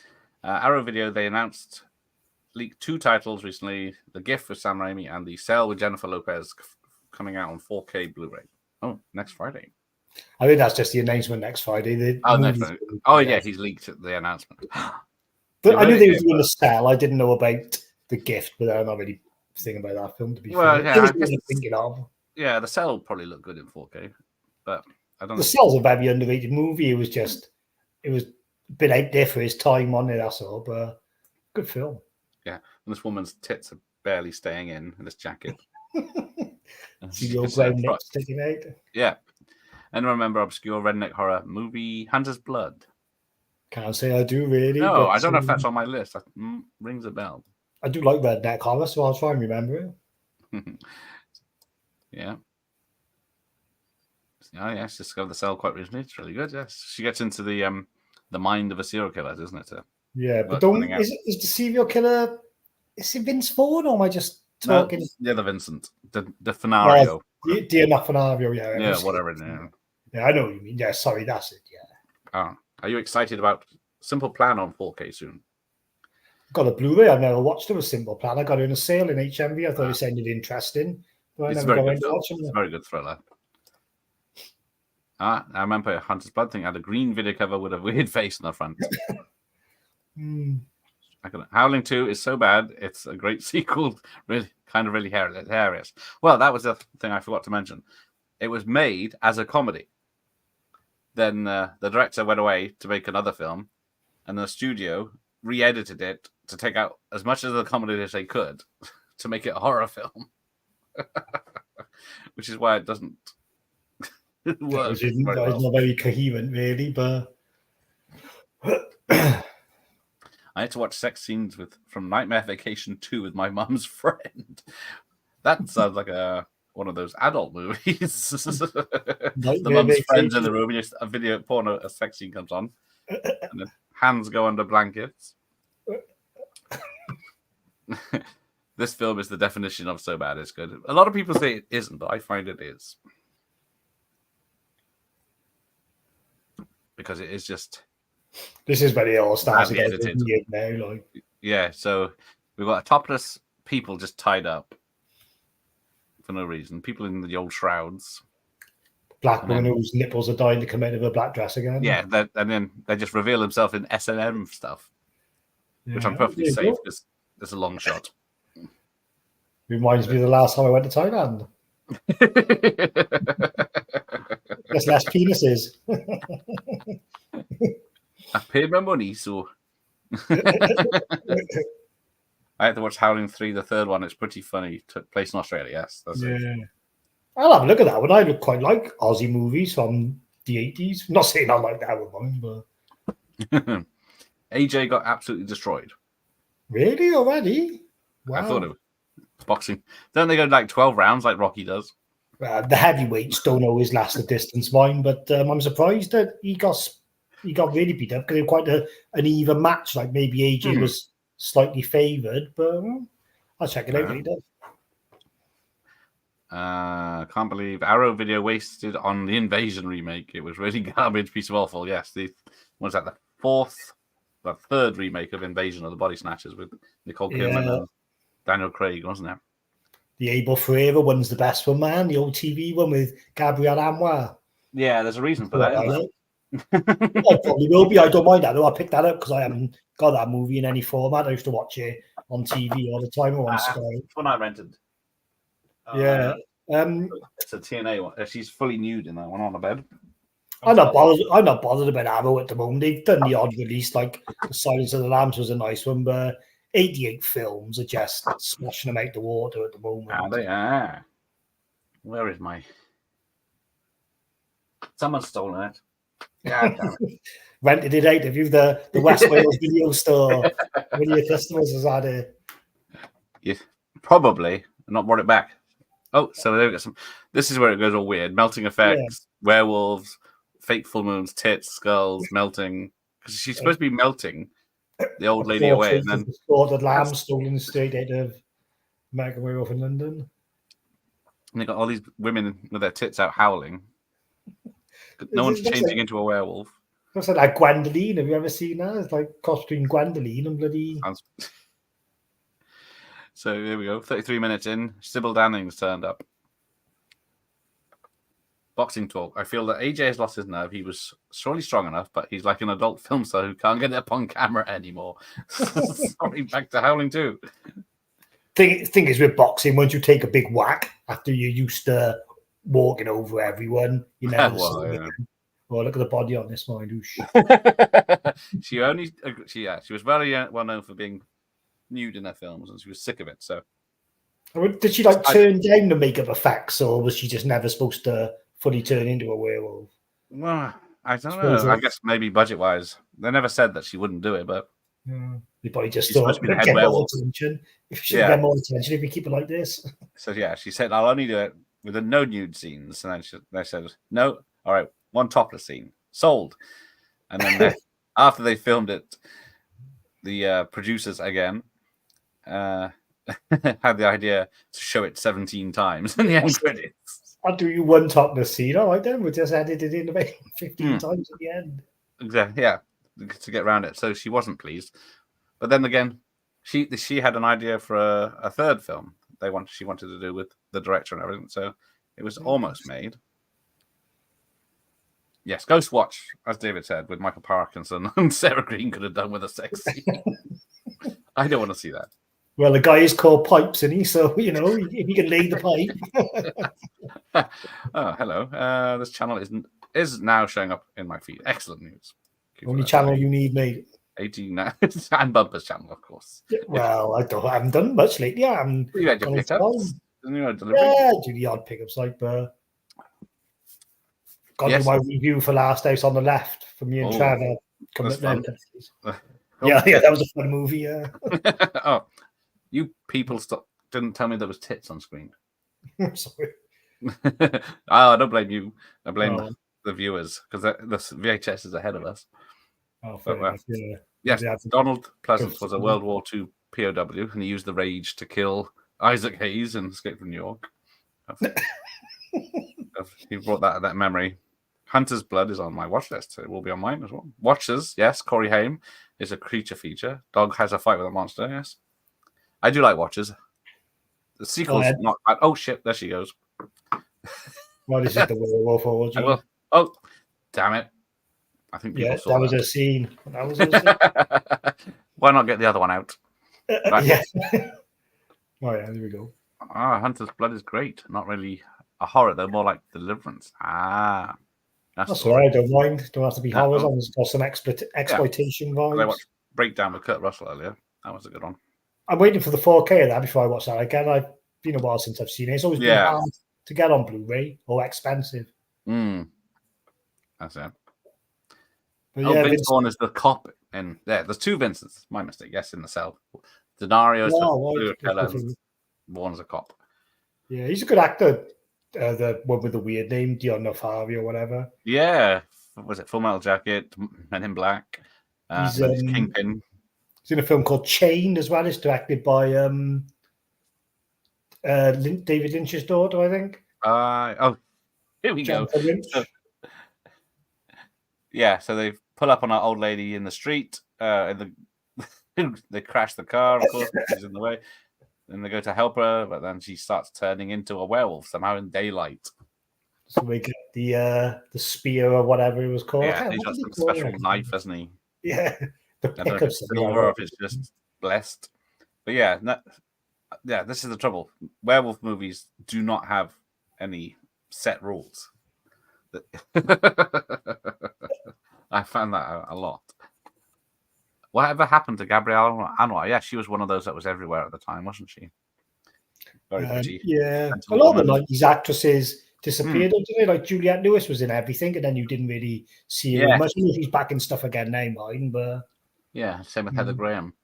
Arrow Video, they leaked 2 titles recently: The Gift with Sam Raimi and The Cell with Jennifer Lopez, coming out on 4K Blu-ray. Oh, next Friday. I think that's just the announcement next Friday. Next Friday. Oh, yeah, he's leaked the announcement. But I knew they were doing The Cell. I didn't know about The Gift, but I'm not really thinking about that film, to be fair. Yeah, thinking of. Yeah, The Cell will probably look good in 4K, but I don't know. The Cell's a very underrated movie. It was a bit out there for his time on it, that's all, but good film. Yeah, and this woman's tits are barely staying in this jacket. See the old brown neck sticking out. Yeah. And remember obscure redneck horror movie Hunter's Blood? Can't say I do, really. No, I don't know if that's on my list. That rings a bell. I do like redneck horror, so I'll try and remember it. Yeah. Oh, yes, discovered The Cell quite recently. It's really good, yes. She gets into the mind of a serial killer, doesn't it? Yeah, but is the serial killer, is it Vince Vaughn, or am I just talking? No, the Vincent. The Fenario. Dear Fenario, yeah. Yeah, whatever. Yeah, I know what you mean. Yeah, sorry, that's it, yeah. Oh, are you excited about Simple Plan on 4K soon? Got a Blu-ray. I've never watched it. A Simple Plan. I got it in a sale in HMV. I thought it sounded interesting. But It's a very good thriller. I remember Hunter's Blood thing had a green video cover with a weird face on the front. Howling 2 is so bad, it's a great sequel. Really hilarious. Well, that was the thing I forgot to mention. It was made as a comedy. Then the director went away to make another film, and the studio re-edited it to take out as much of the comedy as they could to make it a horror film. Which is why it doesn't work. It's not very coherent, really, but I had to watch sex scenes from Nightmare Vacation 2 with my mum's friend. That sounds like a one of those adult movies. The Nightmare mum's friends in Vacation. the room, and just a video porno, a sex scene comes on, and then hands go under blankets. This film is the definition of so bad it's good. A lot of people say it isn't, but I find it is. Because it is just... This is where it all starts badly edited. now. Like. Yeah, so we've got topless people just tied up for no reason. People in the old shrouds. Black woman whose nipples are dying to come out of her black dress again. Yeah, and then they just reveal themselves in S&M stuff, which I'm perfectly safe because there's a long shot. Reminds me of the last time I went to Thailand. There's less penises. I paid my money, so... I had to watch Howling 3, the third one. It's pretty funny. Took place in Australia, yes. That's it. I'll have a look at that one. I look quite like Aussie movies from the 80s. I'm not saying I like that one, but... AJ got absolutely destroyed. Really? Already? Wow. I thought it was boxing. Don't they go like 12 rounds like Rocky does? The heavyweights don't always last the distance, mine, but I'm surprised that he got really beat up because it was quite an even match. Like maybe AJ was slightly favoured, but I'll check it out later. Can't believe Arrow Video wasted on the Invasion remake. It was really garbage, piece of awful. Yes, was that the third remake of Invasion of the Body Snatchers with Nicole Kidman and Daniel Craig, wasn't it? The Abel Ferreira one's the best one, man. The old TV one with Gabrielle Anwar. Yeah, there's a reason for that. I probably will be. I don't mind that though. I picked that up because I haven't got that movie in any format. I used to watch it on TV all the time or on Sky. It's one I rented. Yeah. It's a TNA one. She's fully nude in that one on the bed. I'm not bothered about Arrow at the moment. They've done the odd release, like The Silence of the Lambs was a nice one, but 88 films are just smashing them out the water at the moment. Ah, they are. Where is my... Someone's stolen it. Yeah, rented it out. Have you the West Wales video store? One of your customers has had it. Yeah, probably. Not brought it back. Oh, so they've got some... This is where it goes all weird. Melting effects, werewolves, fake full moons, tits, skulls, melting. Because she's supposed to be melting the old lady away. And then slaughtered lamb stolen straight out of American Werewolf in London. And they got all these women with their tits out howling. No one's changing into a werewolf. Looks like Gwendoline. Have you ever seen that? It's like costume Gwendoline and bloody... So here we go. 33 minutes in. Sybil Danning's turned up. Boxing talk. I feel that AJ has lost his nerve. He was surely strong enough, but he's like an adult film star who can't get it up on camera anymore. Sorry, back to Howling 2. Thing is with boxing, once you take a big whack after you're used to walking over everyone, you never well, look at the body on this one. She was very well known for being nude in her films, and she was sick of it. So, did she turn down the makeup effects, or was she just never supposed to fully turn into a werewolf? Well, I don't know. I guess maybe budget-wise, they never said that she wouldn't do it, but they probably just thought get more attention. If she get more attention, if we keep it like this. So yeah, she said, "I'll only do it with the no nude scenes," and then they said, "No, all right, one topless scene, sold." And then after they filmed it, the producers again had the idea to show it 17 times in the end credits. I'll do you one topless scene. All right, then we'll just edit it in about 15 times at the end. Exactly, yeah, to get around it. So she wasn't pleased, but then again, she had an idea for a third film. She wanted to do with the director and everything. So it was almost made. Yes, Ghost Watch, as David said, with Michael Parkinson and Sarah Green could have done with a sex scene. I don't want to see that. Well, the guy is called Pipes, isn't he? So, if he can lay the pipe. Oh, hello. This channel is now showing up in my feed. Excellent news. Only channel you need, mate. 18 and Bumpers channel, of course. Well, I haven't done much lately. Yeah, you had your pickups. Yeah, do the odd pickups, but got to do my review for Last House on the Left from me and Trevor. Yeah, that was a fun movie. Yeah. Oh, you people didn't tell me there was tits on screen. Sorry. I don't blame you. I blame the viewers because the VHS is ahead of us. Oh, fair enough. Yeah. Yes, Donald Pleasance was a World War II POW, and he used the rage to kill Isaac Hayes and escape from New York. He brought that memory. Hunter's Blood is on my watch list. It will be on mine as well. Watchers, yes. Corey Haim is a creature feature. Dog has a fight with a monster, yes. I do like Watchers. The sequel's not bad. Oh, shit. There she goes. Well, this is the Werewolf orgy. Oh, damn it. I think people saw that was a scene. That was a scene. Why not get the other one out? Right. Yeah. Oh, yeah. There we go. Hunter's Blood is great. Not really a horror, though. More like Deliverance. That's all right. I don't mind. Don't have to be horrors. It's got some exploitation vibes. I watched Breakdown with Kurt Russell earlier. That was a good one. I'm waiting for the 4K of that before I watch that again. I've been a while since I've seen it. It's always been hard to get on Blu-ray or expensive. That's it. But Vince Vaughn is the cop in there. There's two Vincents. My mistake. Yes, in the cell. Denario is the killer. Vaughn's a cop. Yeah, he's a good actor. The one with the weird name, Dion Nofari or whatever. Yeah. Was it Full Metal Jacket, Men in Black? He's Kingpin. He's in a film called Chained as well. It's directed by David Lynch's daughter, I think. Here we go. So they pull up on our old lady in the street. They crash the car, of course, she's in the way. Then they go to help her, but then she starts turning into a werewolf somehow in daylight. So we get the spear or whatever it was called. Yeah, he's got some special knife, hasn't he? Yeah. The pickups. Silver, if it's just blessed. But this is the trouble. Werewolf movies do not have any set rules. I found that out a lot. Whatever happened to Gabrielle Anwar? Yeah, she was one of those that was everywhere at the time, wasn't she? Very pretty. Yeah. A lot of the 90s actresses disappeared, didn't they? Like Juliette Lewis was in everything, and then you didn't really see her much. She's back in stuff again now, mine, but yeah, same with Heather Graham.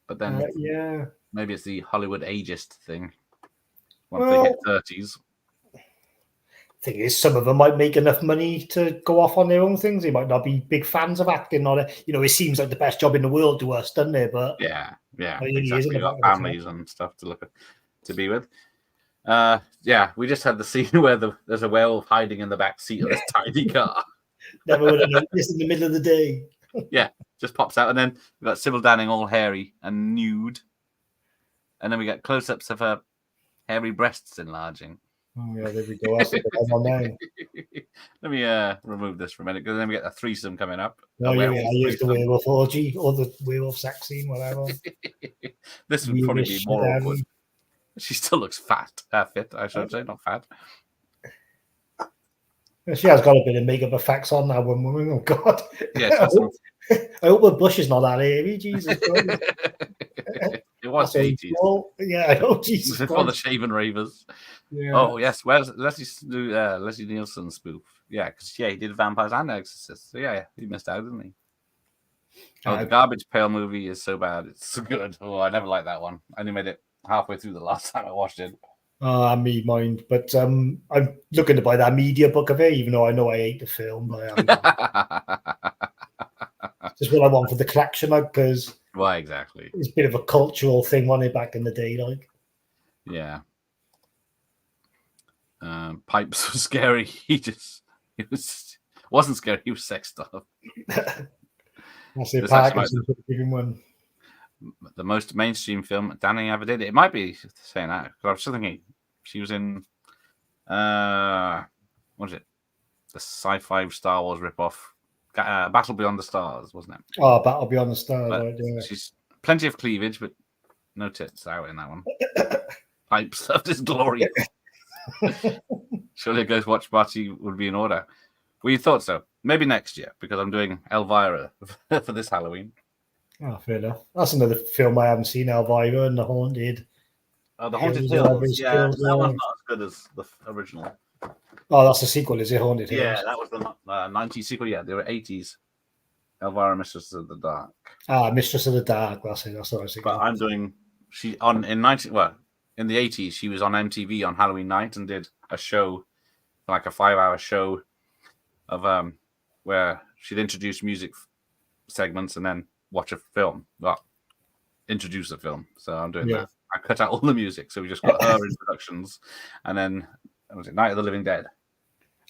But then maybe it's the Hollywood ageist thing. Once they hit 30s. Thing is, some of them might make enough money to go off on their own things. They might not be big fans of acting. It seems like the best job in the world to us, doesn't it? But exactly. You've got families and stuff to be with. We just had the scene where there's a werewolf hiding in the back seat of this tiny car. Never would have noticed in the middle of the day. Yeah, just pops out, and then we've got Sybil Danning all hairy and nude, and then we get close-ups of her hairy breasts enlarging. Oh yeah, there we go. That's one name. Let me remove this for a minute, because then we get a threesome coming up. I use the werewolf orgy or the werewolf sex scene, whatever. This would probably be more awkward. She still looks fit, I should say, not fat. She has got a bit of makeup effects on that one woman. Oh God! Yeah, I hope her bush is not that hairy. Jesus Christ! It was the 80s. Yeah, I know. Jesus before the shaven ravers. Yeah. Oh yes, where's Leslie Nielsen spoof? Yeah, because he did Vampires and Exorcists. So he missed out, didn't he? Oh, the Garbage Pail movie is so bad. It's so good. Oh, I never liked that one. I only made it halfway through the last time I watched it. Me mind, but I'm looking to buy that media book of it, even though I know I hate the film. Just what I want for the collection, because why exactly? It's a bit of a cultural thing, wasn't it, back in the day, like. Yeah. Pipes was scary. He wasn't scary. He was sex stuff. That's it. One. The most mainstream film Danny ever did. It might be saying that, because I was still thinking she was in what was it? The sci-fi Star Wars ripoff, Battle Beyond the Stars, wasn't it? Oh, Battle Beyond the Stars. Right, yeah. She's plenty of cleavage, but no tits out in that one. Pipes of his glory. Surely a Ghost Watch party would be in order. We thought so. Maybe next year, because I'm doing Elvira for this Halloween. Oh, fair enough. That's another film I haven't seen, Elvira and The Haunted. The Haunted Hills. Yeah, that one's not as good as the original. Oh, that's the sequel, is it? Haunted Hills? Yeah, that was the 90s sequel. Yeah, they were 80s. Elvira, Mistress of the Dark. Mistress of the Dark. That's what I was thinking. But I'm doing... in 19... Well, in the 80s, she was on MTV on Halloween night and did a show, like a 5-hour show of where she'd introduce music segments and then watch a film. Well, introduce a film. So I'm doing that. I cut out all the music, so we just got her introductions, and then was it Night of the Living Dead?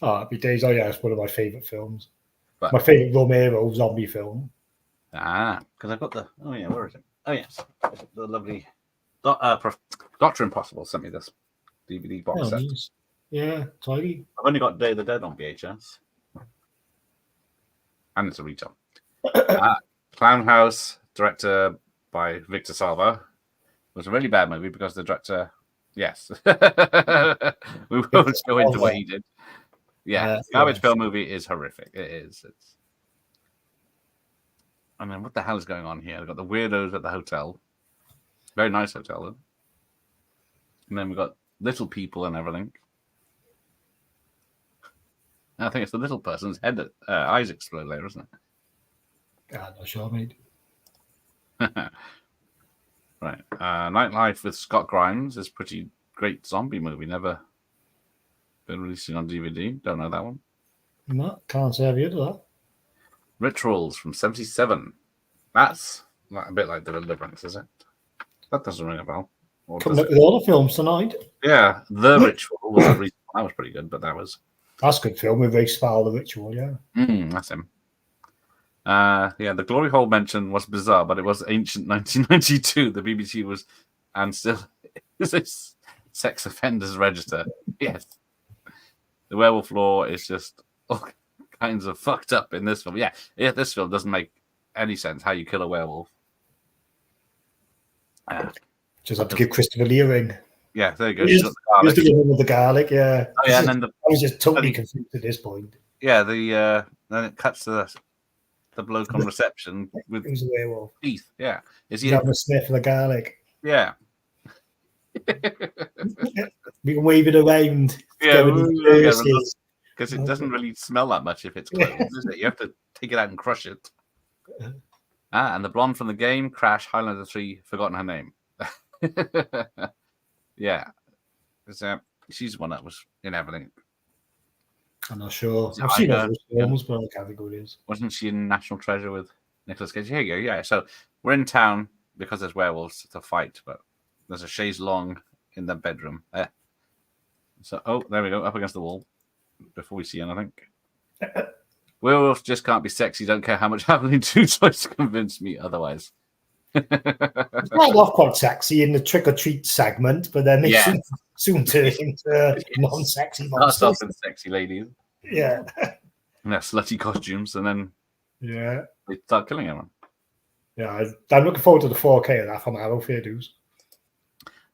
Oh, Happy Days. Oh yeah, it's one of my favourite films. But, my favourite Romero zombie film. Because I've got the. Oh yeah, where is it? Oh yes, the lovely Doctor Impossible sent me this DVD box set. Nice. Yeah, tidy. I've only got Day of the Dead on VHS, and it's a retail. Clown House, director by Victor Salva, was a really bad movie because the director. Yes, we won't go into what he did. Yeah, Garbage Pail movie is horrific. It is. It's. I mean, what the hell is going on here? We've got the weirdos at the hotel. Very nice hotel, though. And then we've got little people and everything. I think it's the little person's head that eyes explode later, isn't it? I'm not sure, mate. Right. Nightlife with Scott Grimes is a pretty great zombie movie. Never been releasing on DVD. Don't know that one. No, can't say I've heard of that. Rituals from 1977. That's a bit like The Deliverance, is it? That doesn't ring a bell. Coming up with all the films tonight. Yeah, The Ritual was the reason that was pretty good, but that's a good film with Ray Spall, The Ritual, yeah. That's him. The Glory Hole mention was bizarre, but it was ancient 1992. The BBC was, and still is a sex offenders register. Yes. The werewolf law is just all kinds of fucked up in this film. Yeah, this film doesn't make any sense how you kill a werewolf. Just have to give Christopher Lee a ring. Yeah, there you go. He's the one with the garlic, yeah. Oh, yeah, and then I was just totally confused at this point. Yeah, then it cuts to the bloke on reception with He's a werewolf. Teeth. Yeah, is he having a sniff of the garlic? Yeah. We can wave it around. Yeah, because it doesn't really smell that much if it's closed, is it? You have to take it out and crush it. And the blonde from the game, Crash, Highlander 3, forgotten her name. Yeah. She's the one that was in everything. I'm not sure. I've seen those films, but I can't think who it is. Wasn't she in National Treasure with Nicolas Cage? Here you go. Yeah. So we're in town because there's werewolves to fight, but there's a chaise longue in the bedroom. So, there we go, up against the wall before we see anything. Werewolves just can't be sexy. Don't care how much Howling II tries to convince me otherwise. It's started off quite sexy in the trick or treat segment, but then they soon turn into non-sexy monsters. Starts off with sexy ladies. Yeah. And their slutty costumes, and then they start killing everyone. Yeah, I'm looking forward to the 4K of that from Arrow Fair Dues.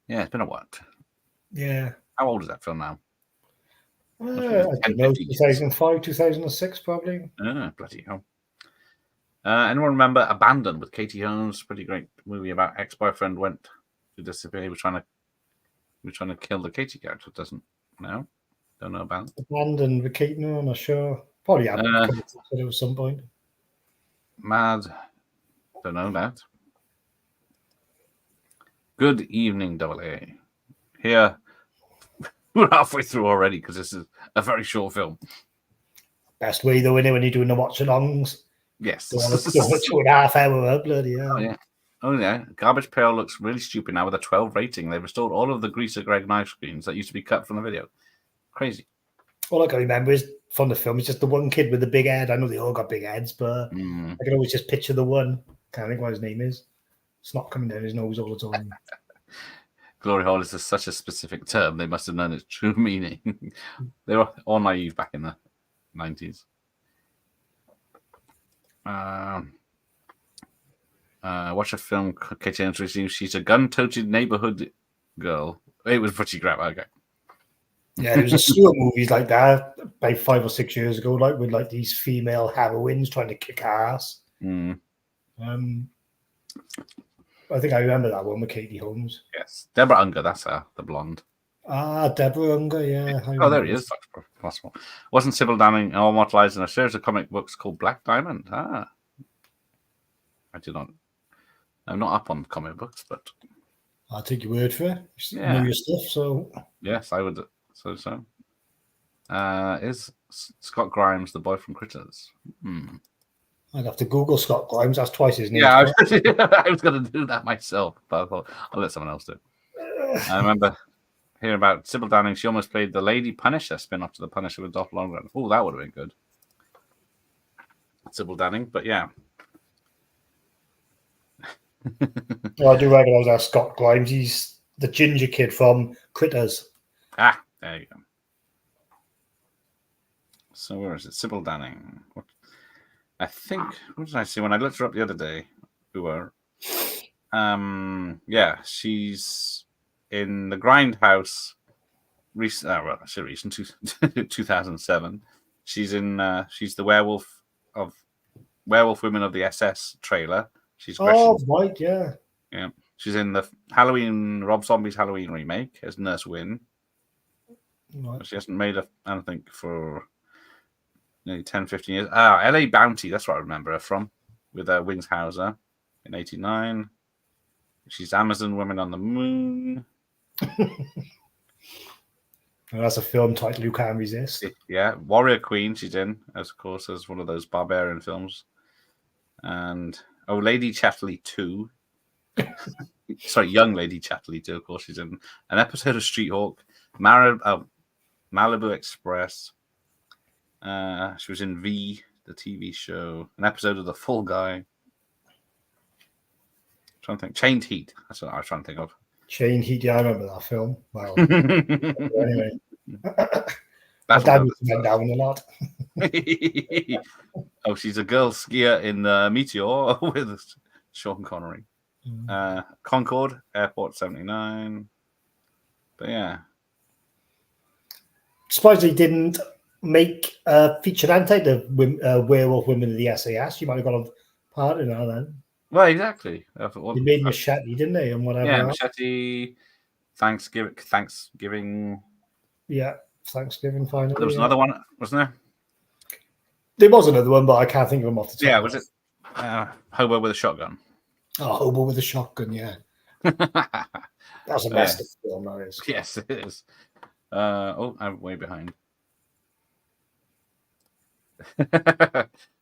Yeah, it's been a while. Yeah. How old is that film now? I don't know, 2005, 2006, probably. Bloody hell. Anyone remember Abandoned with Katie Holmes? Pretty great movie about ex-boyfriend went to disappear. He was trying to kill the Katie character. Don't know about Abandoned with Katie. No, I'm not sure. Probably happened at some point. Mad. Don't know that. Good evening, AA. Here, we're halfway through already because this is a very short film. Best way though, when you're doing the watch-alongs. Yes. 2.5 hour bloody hell. Oh yeah. Garbage Pail looks really stupid now with a 12 rating. They've restored all of the Greaser Greg knife screens that used to be cut from the video. Crazy. All I can remember is from the film is just the one kid with the big head. I know they all got big heads, but I can always just picture the one. Can't think what his name is. It's not coming down his nose all the time. Glory hole is such a specific term. They must have known its true meaning. They were all naive back in the 90s. Watch a film. Katie Holmes. She's a gun-toted neighborhood girl. It was pretty crap. Okay. Yeah, there was a slew of movies like that about 5 or 6 years ago, like with like these female heroines trying to kick ass. I think I remember that one with Katie Holmes. Yes, Deborah Unger, that's her, the blonde. Deborah Unger, yeah. Oh, there he is. That's possible. Wasn't Sybil Danning immortalized in a series of comic books called Black Diamond? I do not. I'm not up on comic books, but I'll take your word for it. You Yeah. know your stuff, so Yes, I would. So. Is Scott Grimes the boy from Critters? I'd have to Google Scott Grimes. That's twice his name. Yeah, I was going to do that myself, but I thought I'll let someone else do it. I remember hearing about Sybil Danning. She almost played the Lady Punisher spin-off to the Punisher with Dolph Lundgren. Oh, that would have been good. Sybil Danning, but yeah. I do recognise that Scott Grimes. He's the ginger kid from Critters. There you go. So where is it? Sybil Danning. I think, what did I see when I looked her up the other day? She's in the Grindhouse. Recent 2007. She's in. She's the werewolf Women of the SS trailer. She's right, yeah. Yeah. She's in the Rob Zombie's Halloween remake as Nurse Wynn. Right. She hasn't made anything for nearly 10, 15 years. LA Bounty, that's what I remember her from, with Wings Hauser in 89. She's Amazon Women on the Moon. That's a film title you can't resist. Yeah, Warrior Queen, she's in, as one of those barbarian films. And Lady Chatterley 2. Sorry, Young Lady Chatterley 2, of course. She's in an episode of Street Hawk, Malibu Express. She was in V, the TV show, an episode of The Full Guy. I'm trying to think. Chained Heat. That's what I was trying to think of. Chained Heat, yeah, I remember that film. Well, anyway. My dad went down a lot. She's a girl skier in Meteor with Sean Connery. Concord, Airport 79. But yeah. Surprised they didn't make a featured anti the Werewolf Women of the SAS. You might have got a part in that then. Well, exactly. They made Machete, didn't they? And whatever. Yeah, Machete, Thanksgiving. Yeah, Thanksgiving finally. There was another one, wasn't there? There was another one, but I can't think of them off the top. Yeah, was it Hobo with a Shotgun? Oh, Hobo with a Shotgun, yeah. That's a massive film, that is. Yes, it is. I'm way behind.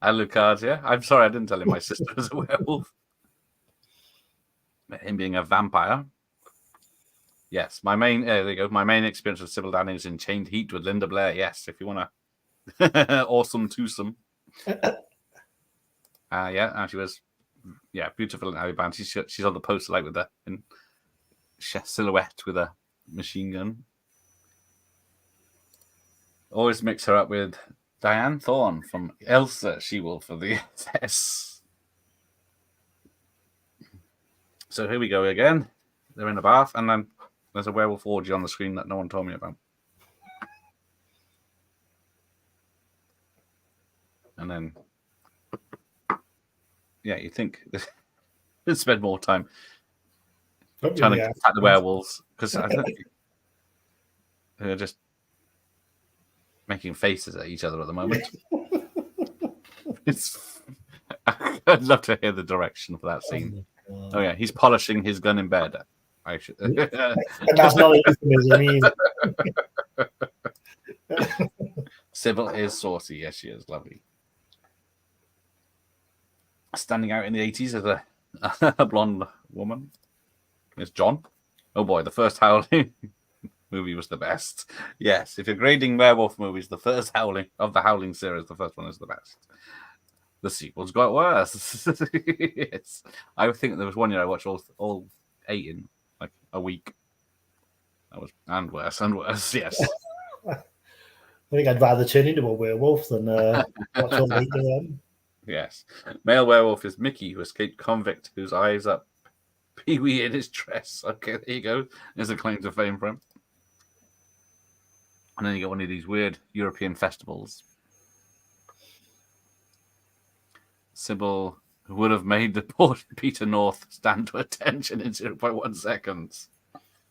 Alucard, yeah. I'm sorry, I didn't tell him my sister was a werewolf. Him being a vampire. Yes, there you go. My main experience with Sybil Danning is in Chained Heat with Linda Blair. Yes, if you want to awesome twosome. And she was beautiful in Alley Band. She's on the poster like with in silhouette with a machine gun. Always mix her up with Diane Thorne from Elsa She-Wolf of the SS. So here we go again. They're in a bath, and then there's a werewolf orgy on the screen that no one told me about. And then, you think they'd spend more time trying to attack the werewolves, because I think they're just making faces at each other at the moment. I'd love to hear the direction for that scene. Oh yeah, he's polishing his gun in bed. I should. And that's not a euphemism either. Sybil is saucy. Yes, she is lovely. Standing out in the 80s as a blonde woman is John. Oh boy, the first Howling movie was the best. Yes, if you're grading werewolf movies, the first Howling of the Howling series, the first one is the best. The sequels got worse. Yes. I think there was one year I watched all 8 in like a week. That was and worse. Yes. I think I'd rather turn into a werewolf than watch all 8 of them. Yes. Male werewolf is Mickey, who escaped convict, whose eyes up Pee-wee in his dress. Okay, there you go. There's a claim to fame for him. And then you get one of these weird European festivals. Sybil would have made the poor Peter North stand to attention in 0.1 seconds.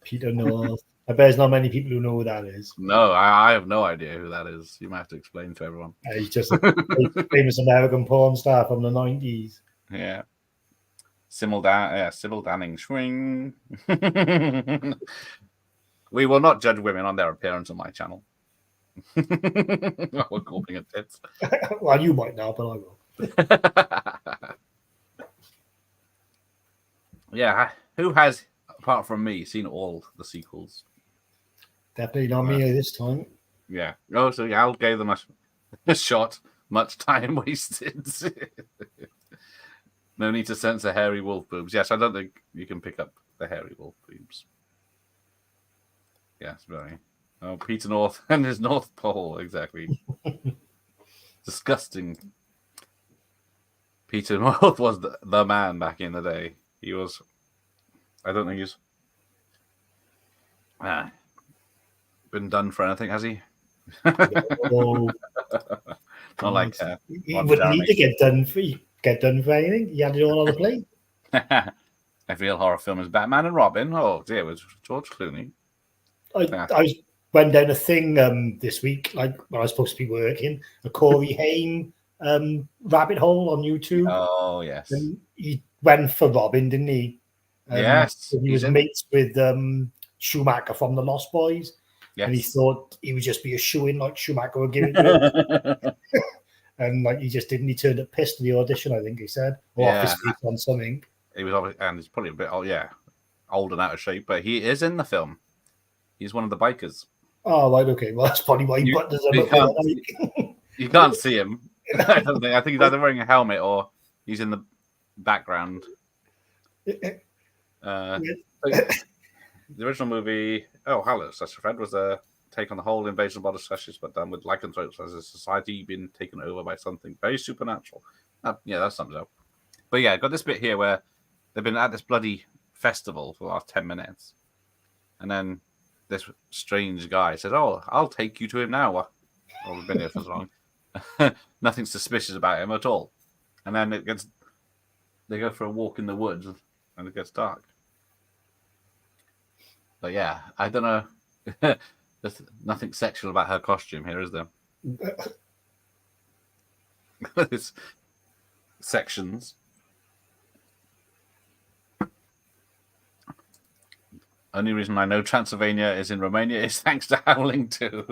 Peter North. I bet there's not many people who know who that is. No, I have no idea who that is. You might have to explain to everyone. He's just a famous American porn star from the 90s. Yeah. Sybil Danning. Swing. We will not judge women on their appearance on my channel. We're calling it tits. Well, you might now, but I will. Yeah, who has, apart from me, seen all the sequels? Definitely not me this time. Yeah. Oh, so Al gave them a shot. Much time wasted. No need to censor hairy wolf boobs. Yes, I don't think you can pick up the hairy wolf boobs. Yes, very. Oh, Peter North and his North Pole, exactly. Disgusting. Peter North was the man back in the day. He was. I don't think he's been done for anything, has he? No. Not like he wouldn't need to get done for anything. He had it all on the plate. A real horror film is Batman and Robin. Oh dear, with George Clooney. I went down a thing this week, like when I was supposed to be working, a Corey Haim rabbit hole on YouTube. Oh yes. And he went for Robin, didn't he? Yes. He was mates with Schumacher from the Lost Boys. Yes. And he thought he would just be a shoe-in like Schumacher would give it to him. And like he just didn't. He turned up pissed to the audition, I think he said. Or off his feet on something. He was obviously, and he's probably a bit old and out of shape, but he is in the film. He's one of the bikers. Oh, right, okay. Well, that's probably why he buttons him up. You can't see him. I don't think. I think he's either wearing a helmet or he's in the background. The original movie, Hello, Sister Fred, was a take on the whole invasion of body slashes, but done with lycanthropes as a society being taken over by something very supernatural. That sums it up. But yeah, got this bit here where they've been at this bloody festival for the last 10 minutes. And then this strange guy says, "Oh, I'll take you to him now." Well, we've been here for so long. Nothing suspicious about him at all. And then they go for a walk in the woods and it gets dark. But yeah, I don't know. There's nothing sexual about her costume here, is there? It's sections. Only reason I know Transylvania is in Romania is thanks to Howling II.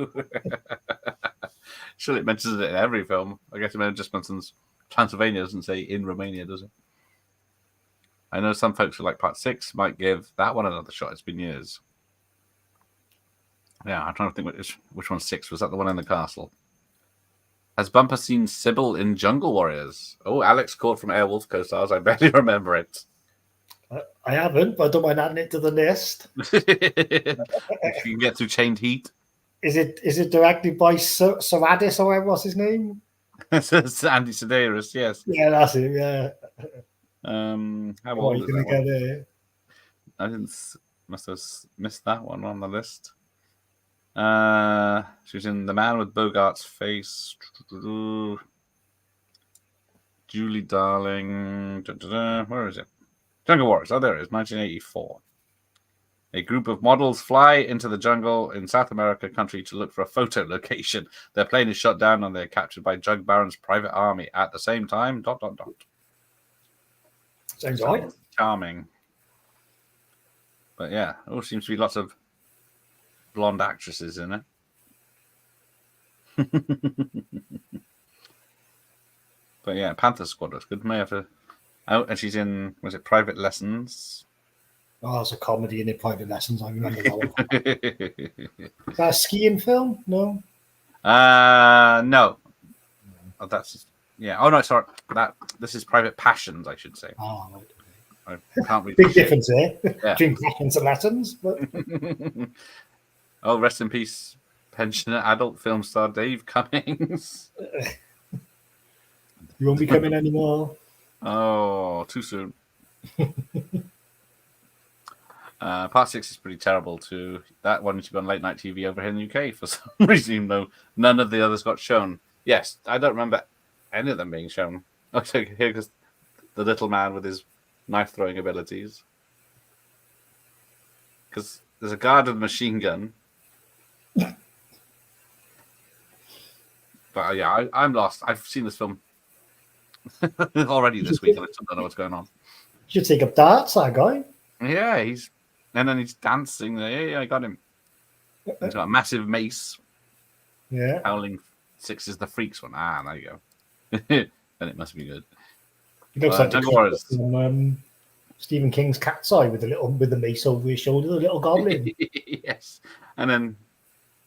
Sure, it mentions it in every film. I guess it just mentions Transylvania, doesn't say in Romania, does it? I know some folks who like Part 6 might give that one another shot. It's been years. Yeah, I'm trying to think which one's 6. Was that the one in the castle? Has Bumper seen Sybil in Jungle Warriors? Oh, Alex caught from Airwolf co-stars. I barely remember it. I haven't, but I don't mind adding it to the list. If you can get through Chained Heat. Is it directed by Saradis or what's his name? Andy Sedaris, yes. Yeah, that's it. Yeah. How old is that one? I must have missed that one on the list. She was in The Man with Bogart's Face. Julie Darling. Where is it? Jungle Warriors. Oh, there it is. 1984. A group of models fly into the jungle in South America country to look for a photo location. Their plane is shot down and they're captured by Drug Baron's private army at the same time. ... Sounds right. Charming. But yeah, there all seems to be lots of blonde actresses in it. But yeah, Panther Squad was good. May have to. Oh, and she's in, was it Private Lessons? Oh, it's a comedy in it, Private Lessons. I remember that one. Is that a skiing film? No. No. Oh, that's Oh no, sorry. This is Private Passions, I should say. Oh, right. I can't read. Big difference there. Yeah. Between passions and lessons. But... Oh, rest in peace, pensioner adult film star Dave Cummings. You won't be coming anymore. Oh, too soon. Part 6 is pretty terrible too. That one should be on late night TV over here in the UK for some reason, even though none of the others got shown. Yes, I don't remember any of them being shown. Okay, here goes the little man with his knife throwing abilities. Because there's a guard with a machine gun. But yeah, I'm lost. I've seen this film already this week, and I still don't know what's going on. Should take up darts, that guy. Yeah, he's dancing. Yeah, I got him. He's got a massive mace. Yeah. Howling 6 is the freaks one. Ah, there you go. Then it must be good. He looks like from Stephen King's Cat's Eye with the mace over his shoulder, the little goblin. Yes, and then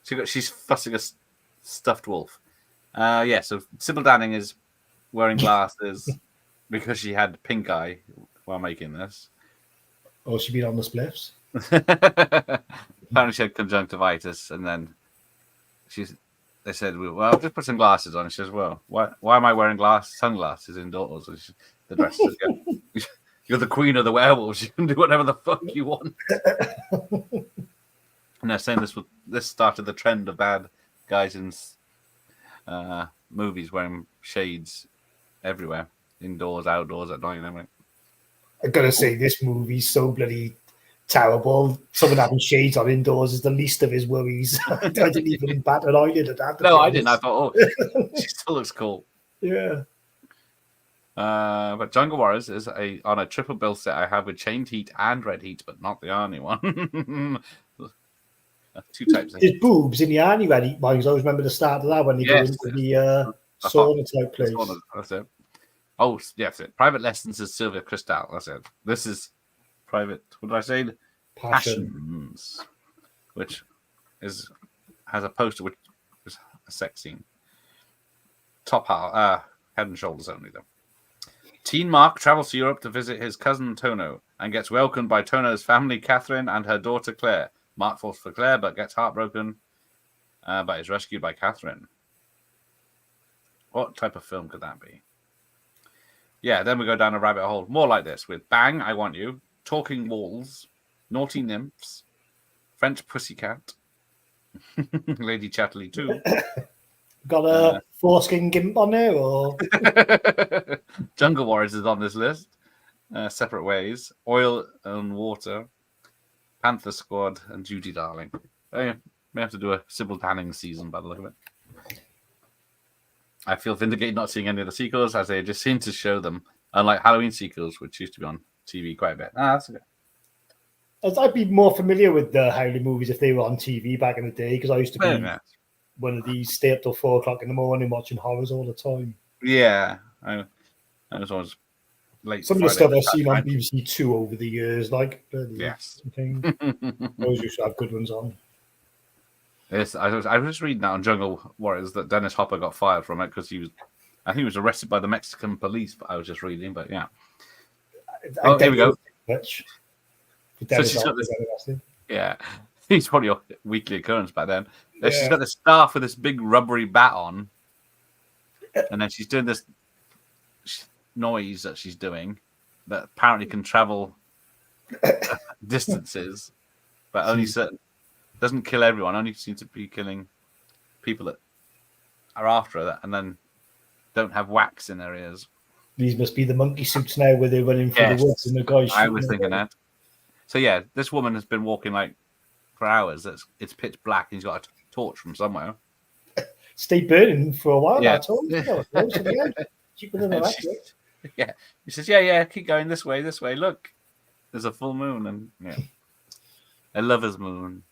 she's fussing a stuffed wolf. So Sybil Danning is wearing glasses because she had pink eye while making this. Oh, she been on the spliffs. Apparently, she had conjunctivitis, and then they said, "Well, just put some glasses on." She says, "Well, why am I wearing sunglasses indoors?" And the dress says, yeah, "You're the queen of the werewolves. You can do whatever the fuck you want." And they're saying this started the trend of bad guys in movies wearing shades everywhere, indoors, outdoors, at night, and everything. I gotta say, this movie's so bloody terrible. Someone having shades on indoors is the least of his worries. I didn't even bat an eyelid at that. No, I didn't. I thought, oh, she still looks cool. Yeah. But Jungle Warriors is on a triple bill set I have with chained heat and red heat, but not the Arnie one. 2 types. There's boobs in the Arnie red heat ones. I always remember the start of that when they go into the sauna type place. That's it. Oh, yes, it. Private Lessons is Sylvia Cristal. That's it. This is Private. What did I say? Passions, which has a poster which is a sex scene. Top half, head and shoulders only though. Teen Mark travels to Europe to visit his cousin Tono and gets welcomed by Tono's family, Catherine, and her daughter Claire. Mark falls for Claire but gets heartbroken, but is rescued by Catherine. What type of film could that be? Yeah, then we go down a rabbit hole. More like this with Bang, I Want You, Talking Walls, Naughty Nymphs, French Pussycat, Lady Chatterley 2. Got a foreskin gimp on there, or Jungle Warriors is on this list. Separate Ways, Oil and Water, Panther Squad, and Judy Darling. May have to do a Sybil Danning season by the look of it. I feel vindicated not seeing any of the sequels, as they just seem to show them, unlike Halloween sequels, which used to be on TV quite a bit. That's okay. I'd be more familiar with the Howling movies if they were on TV back in the day, because I used to be one of these stay up till 4 o'clock in the morning watching horrors all the time. Yeah, I was always late. Some of the stuff I've seen on BBC Two over the years, like yes, those used to have good ones on. Yes, I was reading that on Jungle Warriors that Dennis Hopper got fired from it because I think he was arrested by the Mexican police. But I was just reading, but yeah. Here we go. So she's got this, yeah, he's probably a weekly occurrence back then. Yeah. She's got this staff with this big rubbery bat on, and then she's doing this noise that she's doing that apparently can travel distances, but only certain. Doesn't kill everyone, only seems to be killing people that are after her and then don't have wax in their ears. These must be the monkey suits now where they're running through the woods and the guys. I was thinking that. So yeah, this woman has been walking like for hours. It's pitch black and she's got a torch from somewhere. Stay burning for a while. Yeah. Cheaper than electric. Yeah. He says, yeah, keep going this way. Look, there's a full moon and a lover's moon.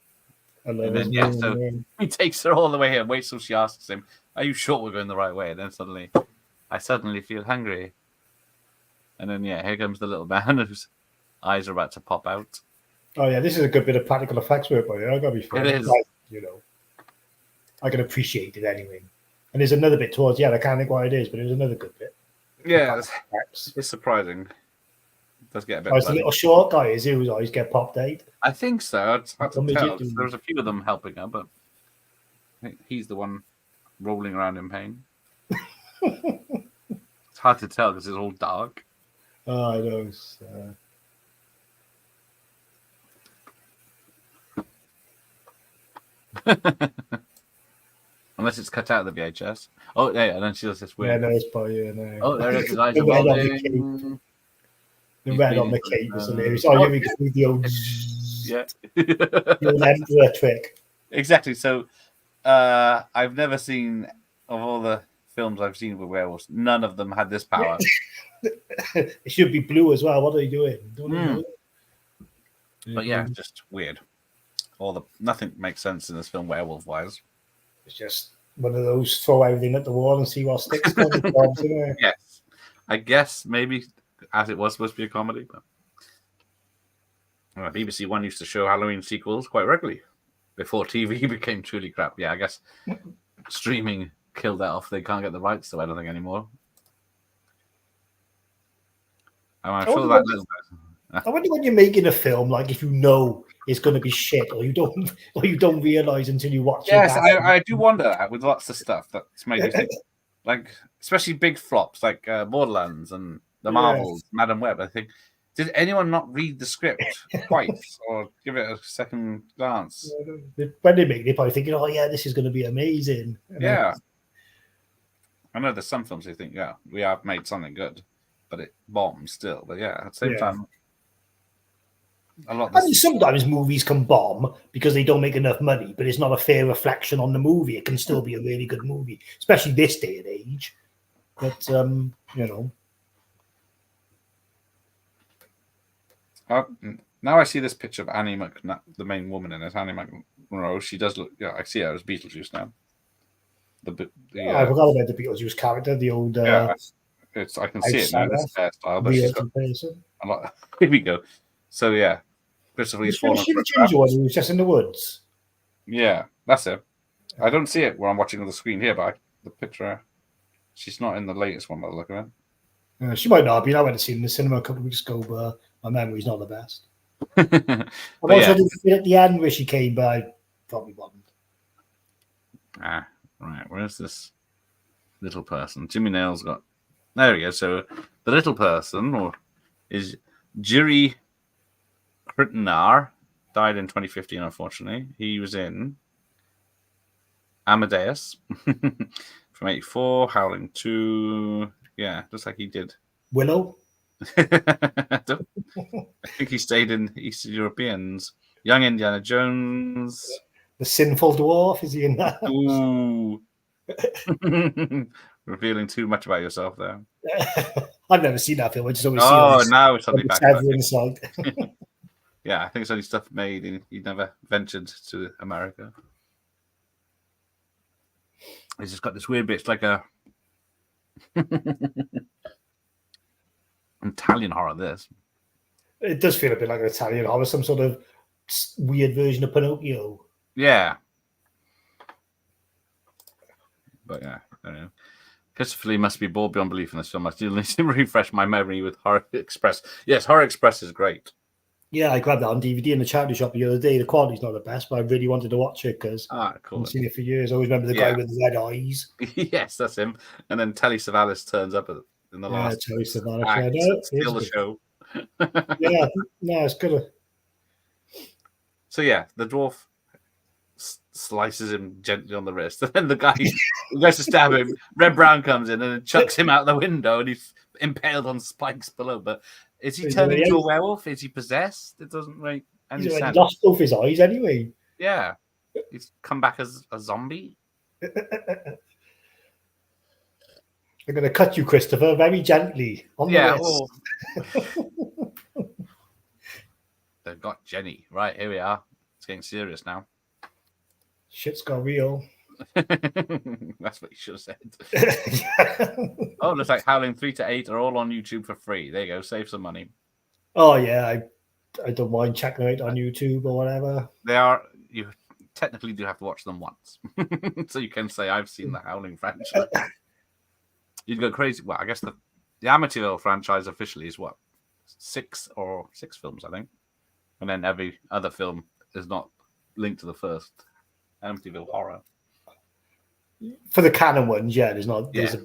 So he takes her all the way here and waits till she asks him, "Are you sure we're going the right way?" And then I suddenly feel hungry. And then here comes the little man whose eyes are about to pop out. Oh yeah, this is a good bit of practical effects work by you. I gotta be fair. It is. I can appreciate it anyway. And there's another bit towards I can't think what it is, but there's another good bit. Yeah, it's surprising. It does get a bit. It's the little short guy, is he? Whose eyes get popped out? I think so. It's hard to tell. There's a few of them helping her, but I think he's the one rolling around in pain. It's hard to tell because it's all dark. Oh, I know. Unless it's cut out of the VHS. Oh, yeah, and then she does this weird. Yeah, no, it's by no. Oh, there it is. The red on the cape is hilarious. Oh, here we go with the old. Yeah. The old trick. Exactly. So, I've never seen, of all the films I've seen with werewolves, none of them had this power. It should be blue as well. What are they doing? Don't they know? But yeah, just weird. Nothing makes sense in this film, werewolf wise. It's just one of those throw everything at the wall and see what sticks. Yes, I guess maybe as it was supposed to be a comedy, but BBC One used to show Halloween sequels quite regularly before TV became truly crap. Yeah, I guess streaming killed that off. They can't get the rights to anything anymore. I'm sure that little bit. I wonder when you're making a film, like if you know it's going to be shit, or you don't realize until you watch it. Yes, I do wonder that with lots of stuff that's made me think, like especially big flops like Borderlands and the Marvels, Madam Web. I think, did anyone not read the script twice or give it a second glance? When they make it, they're probably thinking, "Oh yeah, this is going to be amazing." Yeah, I know there's some films you think, yeah, we have made something good, but it bombs still. But yeah, at the same time. Sometimes movies can bomb because they don't make enough money, but it's not a fair reflection on the movie. It can still be a really good movie, especially this day and age. But now I see this picture of Annie the main woman in it, Annie McMonroe. She does look. Yeah, I see her as Beetlejuice now. I forgot about the Beetlejuice character, the old. I can see it now. This hairstyle, but she's got a lot. Here we go. So yeah, Christopher Lee's fallen. She the ginger one who was just in the woods. Yeah, that's it. I don't see it when I'm watching on the screen here, but the picture. She's not in the latest one by the look of it. She might not be. I went to see her in the cinema a couple of weeks ago, but my memory's not the best. I also didn't at the end where she came, but I probably wasn't. Right. Where's this little person? Jimmy Nail's got. There we go. So the little person is Jiri Kritinar, died in 2015, unfortunately. He was in Amadeus from 84, Howling II. Yeah, looks like he did. Willow? I think he stayed in Eastern Europeans. Young Indiana Jones. The Sinful Dwarf, is he in that? Ooh. Revealing too much about yourself there. I've never seen that film. I just always see now it's suddenly back. Yeah, I think it's only stuff made and he never ventured to America. He's just got this weird bit. It's like a Italian horror, this. It does feel a bit like an Italian horror, some sort of weird version of Pinocchio. Yeah. But yeah, I don't know. Christopher Lee must be bored beyond belief in this film. I still need to refresh my memory with Horror Express. Yes, Horror Express is great. Yeah, I grabbed that on DVD in the charity shop the other day. The quality's not the best, but I really wanted to watch it because cool. I haven't seen it for years. I always remember the guy with the red eyes. Yes, that's him. And then Telly Savalas turns up in the last Telly Savalas. Steal the show. It's good. So yeah, the dwarf slices him gently on the wrist, and then the guy who goes to stab him, Red Brown comes in and then chucks him out the window, and he's impaled on spikes below. But is he turned into a werewolf? Is he possessed? It doesn't make any sense. He lost both his eyes anyway. Yeah, he's come back as a zombie. I'm going to cut you, Christopher, very gently. On the wrist. They've got Jenny. Right, here we are. It's getting serious now. Shit's got real. That's what you should have said. Oh, looks like Howling 3 to 8 are all on YouTube for free. There you go. Save some money. Oh, yeah. I don't mind checking them out on YouTube or whatever. They are. You technically do have to watch them once. So you can say, I've seen the Howling franchise. You'd go crazy. Well, I guess the Amityville franchise officially is what? Six films, I think. And then every other film is not linked to the first Amityville horror. For the canon ones, there's not. There's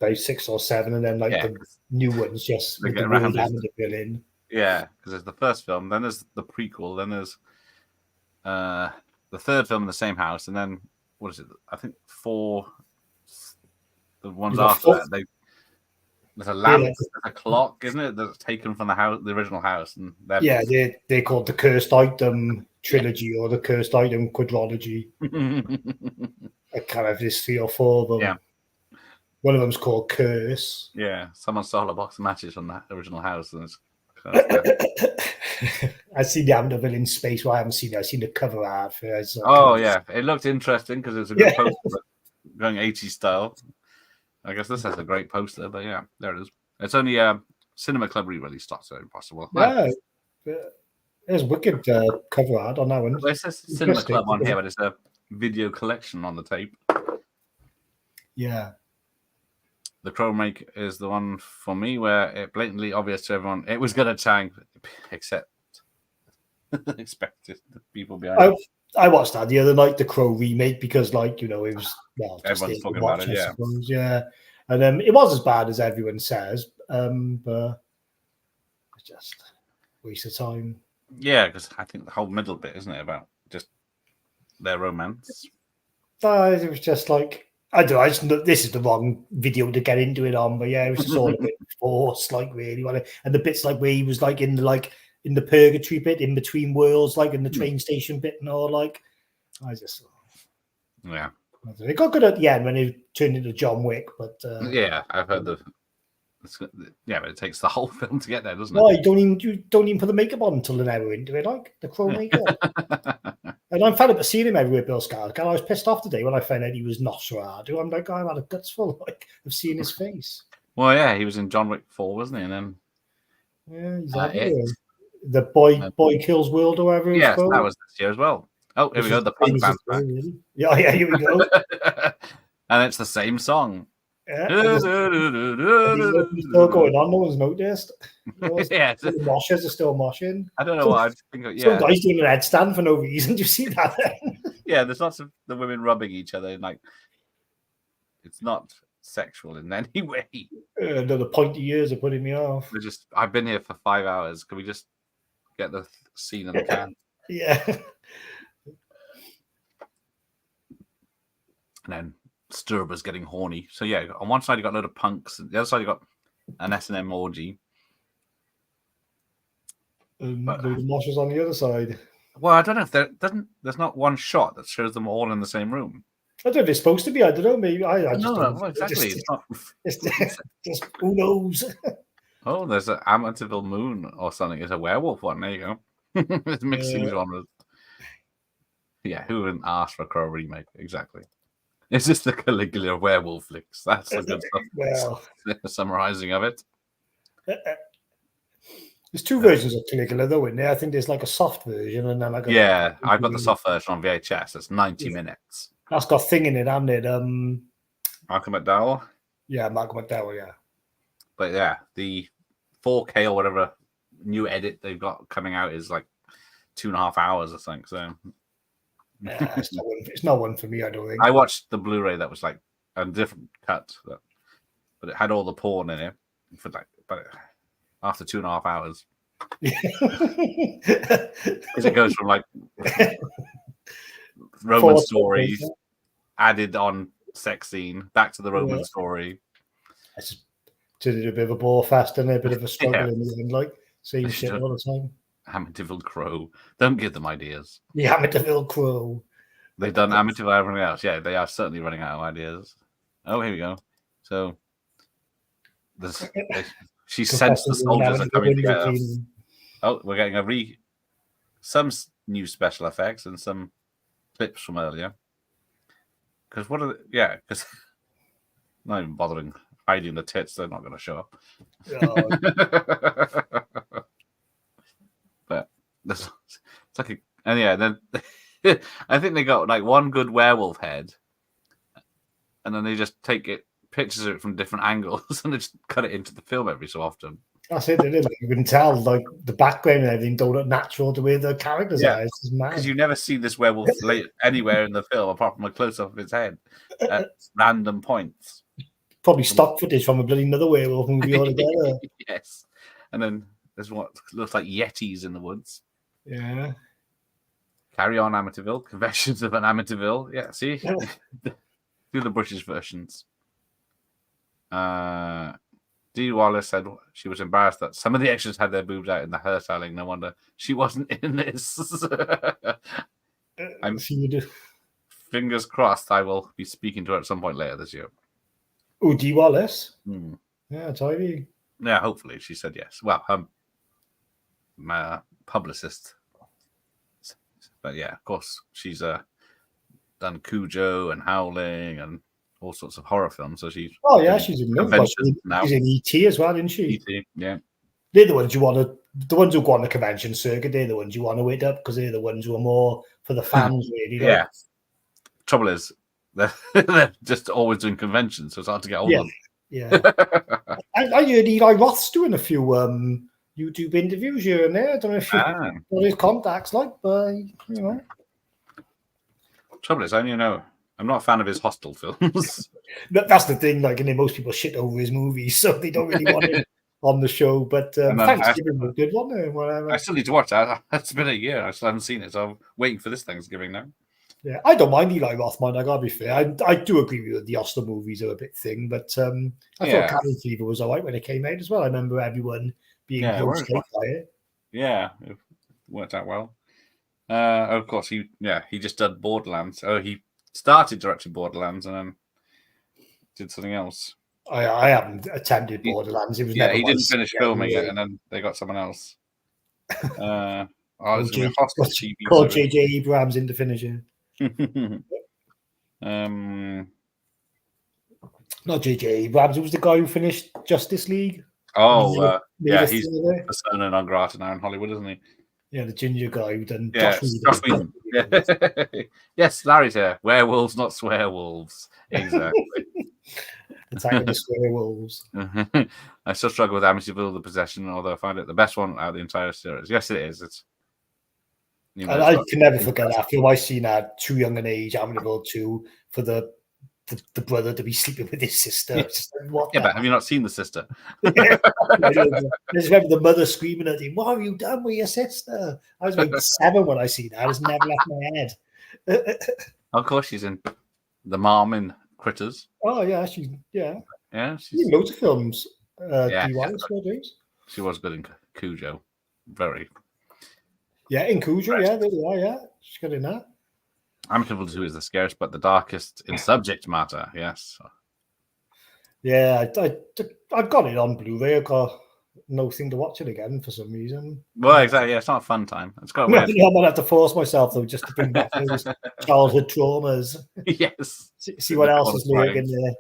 about 6 or 7, and then the new ones just with the world Amityville in. Yeah, because there's the first film, then there's the prequel, then there's the third film in the same house, and then what is it? I think 4. The ones after that, there's a lamp, a clock, isn't it? That's taken from the house, the original house, and they're called the Cursed Item trilogy or the Cursed Item quadrilogy. I kind of just 3 or 4 of them. Yeah, One of them's called Curse. Yeah, someone stole a box of matches from that original house, and it's I've seen the Amityville in space. Well, I haven't seen it. I've seen the cover art for it. Yeah, it looked interesting because it's a good poster, going 80s style. I guess this has a great poster, but yeah, there it is. It's only Cinema Club re-release, so impossible. Yeah, there's wicked cover art on that one. Well, it says Cinema Club on here, but it's a video collection on the tape. Yeah. The Crow Make is the one for me where it blatantly obvious to everyone it was going to tank, except expected the people behind it. I watched that the other night, the Crow remake, because it was everyone's talking about it, yeah. Yeah. And it was as bad as everyone says, but it's just a waste of time. Yeah, because I think the whole middle bit, isn't it, about just their romance? It was just like, I don't know, this is the wrong video to get into it on, but yeah, it was just all a bit forced, really. And the bits where he was in the purgatory bit, in between worlds, in the train station bit and all, yeah. It got good at the end when it turned into John Wick, but yeah, I've heard but it takes the whole film to get there, doesn't it? Well, you don't even put the makeup on until an hour into it, the Crow makeup. And I'm fed up of seeing him everywhere, Bill Skarsgård. I was pissed off today when I found out he was Nosferatu. I'm like, I've had a guts full of seeing his face. Well, yeah, he was in John Wick 4, wasn't he? And then he's the Boy Kills World or whatever. Yes, that was this year as well. Oh, here we go. The punk band back. Really. Yeah, here we go. And it's the same song. Yeah, still going on. No one's noticed. Yeah, the moshers are still moshing. I don't know what I think. Yeah, some guys doing an headstand for no reason. Do you see that? Yeah, there's lots of the women rubbing each other, and it's not sexual in any way. The pointy ears are putting me off. I've been here for 5 hours. Can we just get the scene in the can? Yeah. And then Sturber's getting horny. So yeah, on one side you got a load of punks, and the other side you got an S&M orgy. The moshers on the other side. Well, I don't know if there's not one shot that shows them all in the same room. I don't know if it's supposed to be. I don't know. Maybe I just don't know. Exactly. It's just who knows. Oh, there's an Amityville Moon or something. It's a werewolf one. There you go. It's mixing genres. Yeah, who wouldn't ask for a Crow remake? Exactly. It's just the Caligula werewolf flicks. That's the good stuff. Well, summarizing of it. There's two versions of Caligula, though, in there. I think there's a soft version and then I've got the soft version on VHS. It's 90 minutes. That's got thing in it, hasn't it? Malcolm McDowell. Yeah, Malcolm McDowell. Yeah. But yeah, the 4K or whatever new edit they've got coming out is 2.5 hours, I think. So. Yeah, it's not one for me, I don't think. I watched the Blu-ray that was a different cut, but it had all the porn in it for but after 2.5 hours. Because it goes from Roman story added on sex scene back to the Roman story. I just did a bit of a bore fast and a bit of a struggle in the end, same shit all the time. Amityville Crow. Don't give them ideas. The Amityville Crow. They've done Amityville everything else. Yeah, they are certainly running out of ideas. Oh, here we go. So she sensed the soldiers are coming together. Oh, we're getting some new special effects and some clips from earlier. Because because not even bothering hiding the tits, they're not going to show up. Oh. But it's then I think they got one good werewolf head, and then they just take pictures of it from different angles, and they just cut it into the film every so often. That's it. You can tell the background and everything don't look natural to where the characters are. It's mad. Because you never see this werewolf anywhere in the film apart from a close up of its head at random points. Probably stock footage from a bloody another werewolf movie altogether. Yes, and then there's what looks like yetis in the woods. Yeah. Carry on, Amityville. Confessions of an Amityville. Yeah, see? Do the British versions. Dee Wallace said she was embarrassed that some of the extras had their boobs out in the hairstyling. No wonder she wasn't in this. Fingers crossed I will be speaking to her at some point later this year. Oh, Dee Wallace. Hmm. Yeah, Ivy. Yeah, hopefully she said yes. Well, my publicist. But yeah, of course, she's done Cujo and Howling and all sorts of horror films. So she's she's in convention now. She's in ET as well, isn't she? ET, yeah. They're the ones you want to. The ones who go on the convention circuit, they're the ones you want to hit up because they're the ones who are more for the fans, really. Yeah. Like. Trouble is, they're just always doing conventions, so it's hard to get hold of them. Yeah. I heard Eli Roth's doing a few YouTube interviews here and there. I don't know if you got his contacts, like, but you know. Trouble is, I only know I'm not a fan of his Hostel films. That's the thing, like, and then most people shit over his movies, so they don't really want it on the show. But Thanksgiving was good, wasn't it? Whatever. I still need to watch that. It's been a year. I still haven't seen it, so I'm waiting for this Thanksgiving now. Yeah, I don't mind Eli Roth, man. I gotta be fair. I do agree with you. The Oscar movies are a bit thin, but I thought Cabin Fever was alright when it came out as well. I remember everyone being blown straight by it. Yeah, it worked out well. Of course, he just did Borderlands. Oh, he started directing Borderlands and then did something else. I haven't attempted Borderlands. It was never he didn't finish filming it, and then they got someone else. Called J.J. Abrams in to finish it. Not J.J. Abrams. It was the guy who finished Justice League. He's persona non grata now in Hollywood, isn't he? Yeah, the ginger guy who done. Josh Whedon. Yes, Larry's here. Werewolves, not swearwolves. Exactly. Attacking the swearwolves. I still struggle with Amityville: The Possession, although I find it the best one out of the entire series. Yes, it is. It's. I can never forget that film. I seen that too young an age, Amityville 2, for the brother to be sleeping with his sister. But have you not seen the sister? I just remember the mother screaming at him, "What have you done with your sister?" I was about 7 when I seen that. It's never left my head. Of course, she's in the mom in Critters. Oh yeah, she's in loads of films. She was good in Cujo. Very. Yeah, in Cujo, there we are, yeah. She's good in that. Amityville 2 is the scariest, but the darkest in subject matter, yes. Yeah, I've got it on Blu-ray. I've got no thing to watch it again for some reason. Well, exactly, it's not a fun time. It's quite weird. I might have to force myself, though, just to bring back those childhood traumas. Yes. See what else is lurking there.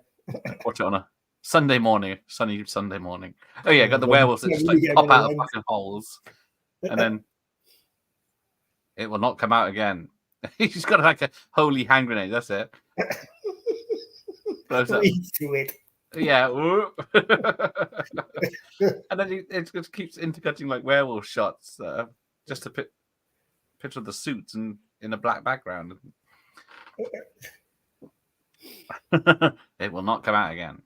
Watch it on a Sunday morning, sunny Sunday morning. Oh, yeah, got the werewolves that just like pop out of fucking holes. And then it will not come out again. He's got like a holy hand grenade. That's it. Do it. Yeah. And then it just keeps intercutting like werewolf shots, just a picture of the suits and in a black background. It will not come out again.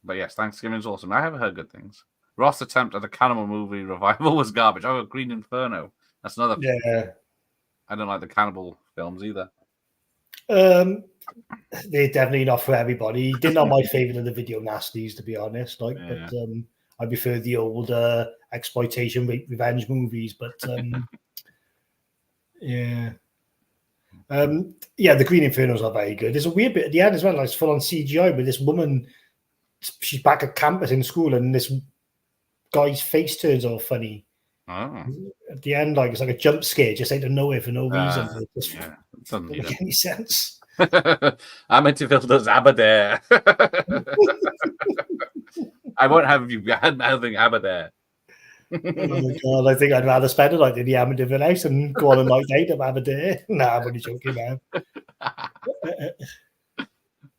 But yes, Thanksgiving's awesome. I haven't heard good things. Roth's attempt at a cannibal movie revival was garbage. Oh, Green Inferno. That's another. Yeah. I don't like the cannibal films either. They're definitely not for everybody. They're not my favorite of the video nasties, to be honest. But I prefer the old exploitation revenge movies. But the Green Inferno's not very good. There's a weird bit at the end as well, like it's full on CGI, but this woman, she's back at campus in school, and this guy's face turns all funny. Oh. At the end, like it's like a jump scare, just out of nowhere for no reason. It doesn't make any sense. Amityville does Aberdare. I won't have you having Aberdare. Oh God, I think I'd rather spend a night in the Amityville house and go on a night out of Aberdare. Nah, I'm only joking, man.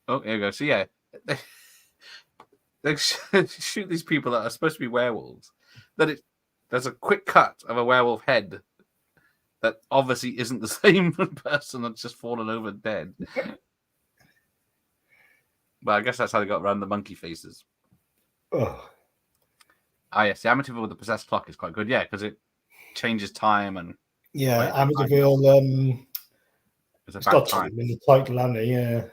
Oh, there you go. So yeah, they shoot these people that are supposed to be werewolves. There's a quick cut of a werewolf head that obviously isn't the same person that's just fallen over dead. But I guess that's how they got around the monkey faces. Oh. Yes, the Amityville with the possessed clock is quite good, because it changes time and Amityville. It's got time in the title, hasn't it? Yeah.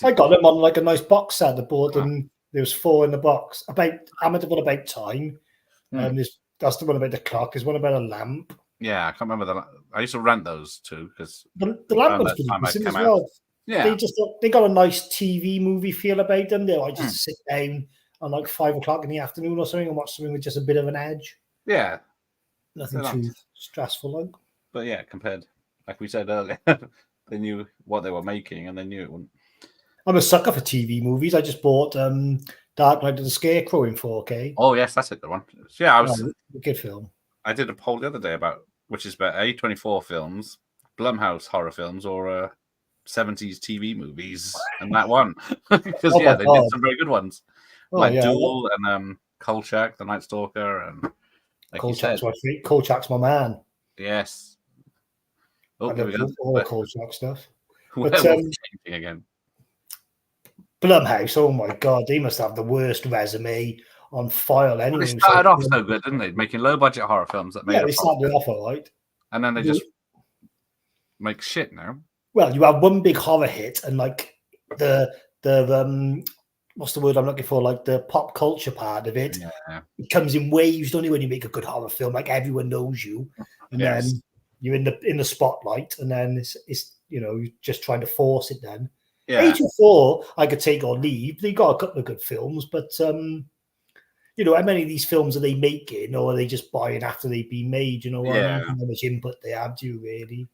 I got them on like a nice box set. I bought them. There was 4 in the box. About Amityville about time. That's the one about the clock. There's one about a lamp. Yeah, I can't remember I used to rent those too because the lamp was pretty decent as well. they got a nice TV movie feel about them. They like just sit down on like 5 o'clock in the afternoon or something and watch something with just a bit of an edge. Yeah, nothing too stressful, like. But yeah, compared, like we said earlier, they knew what they were making and they knew it wouldn't. I'm a sucker for TV movies. I just bought Dark Knight of the Scarecrow in 4K. Oh yes, that's it. The one. Yeah, a good film. I did a poll the other day about which is better: A24 films, Blumhouse horror films, or 70s TV movies, and that one because they did some very good ones, like Duel and Kolchak, the Night Stalker, and like Kolchak's my man. Yes. I love all the Kolchak stuff. But changing again. Blumhouse, oh my god, they must have the worst resume on file anyway. They started off so good, didn't they? Making low budget horror films that made they started off all right. And then they just make shit now. Well, you have one big horror hit and like the what's the word I'm looking for? Like the pop culture part of it. Yeah. It comes in waves, don't it, when you make a good horror film, like everyone knows you. And then you're in the spotlight, and then it's you're just trying to force it then. Yeah. 84, I could take or leave. They got a couple of good films, but how many of these films are they making, or are they just buying after they've been made? You know what I mean? How much input they have, do you really?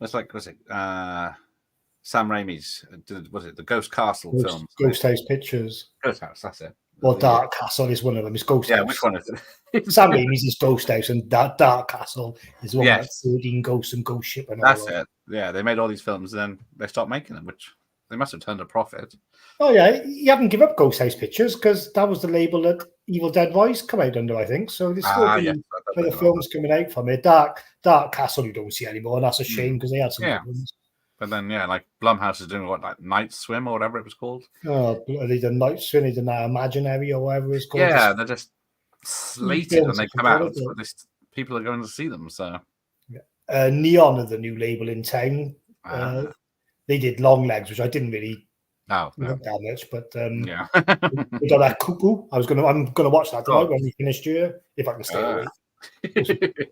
It's like, was it Sam Raimi's? Was it the Ghost Castle film? Ghost House Pictures. Ghost House, that's it. Or Dark Castle is one of them. It's Ghost House. Which one is it? Sam Raimi's is Ghost House, and Dark Castle is one like 13 ghosts and ghost ship and all that. That's it. Yeah, they made all these films, and then they stopped making them, which they must have turned a profit. Oh yeah, you haven't given up Ghost House Pictures because that was the label that Evil Dead Rise come out under, I think. So there's still other films coming out from it. Dark Castle you don't see anymore, and that's a shame because they had some good ones. But then like Blumhouse is doing like Night Swim or whatever it was called. Oh, they did Night Swim, they did that Imaginary or whatever it's called. Yeah, they're just slated when they come out. But people are going to see them. So Neon are the new label in town. They did Long Legs, which I didn't really like that much, but we got that Cuckoo. I'm gonna watch that tonight when we finish here, if I can stay awake.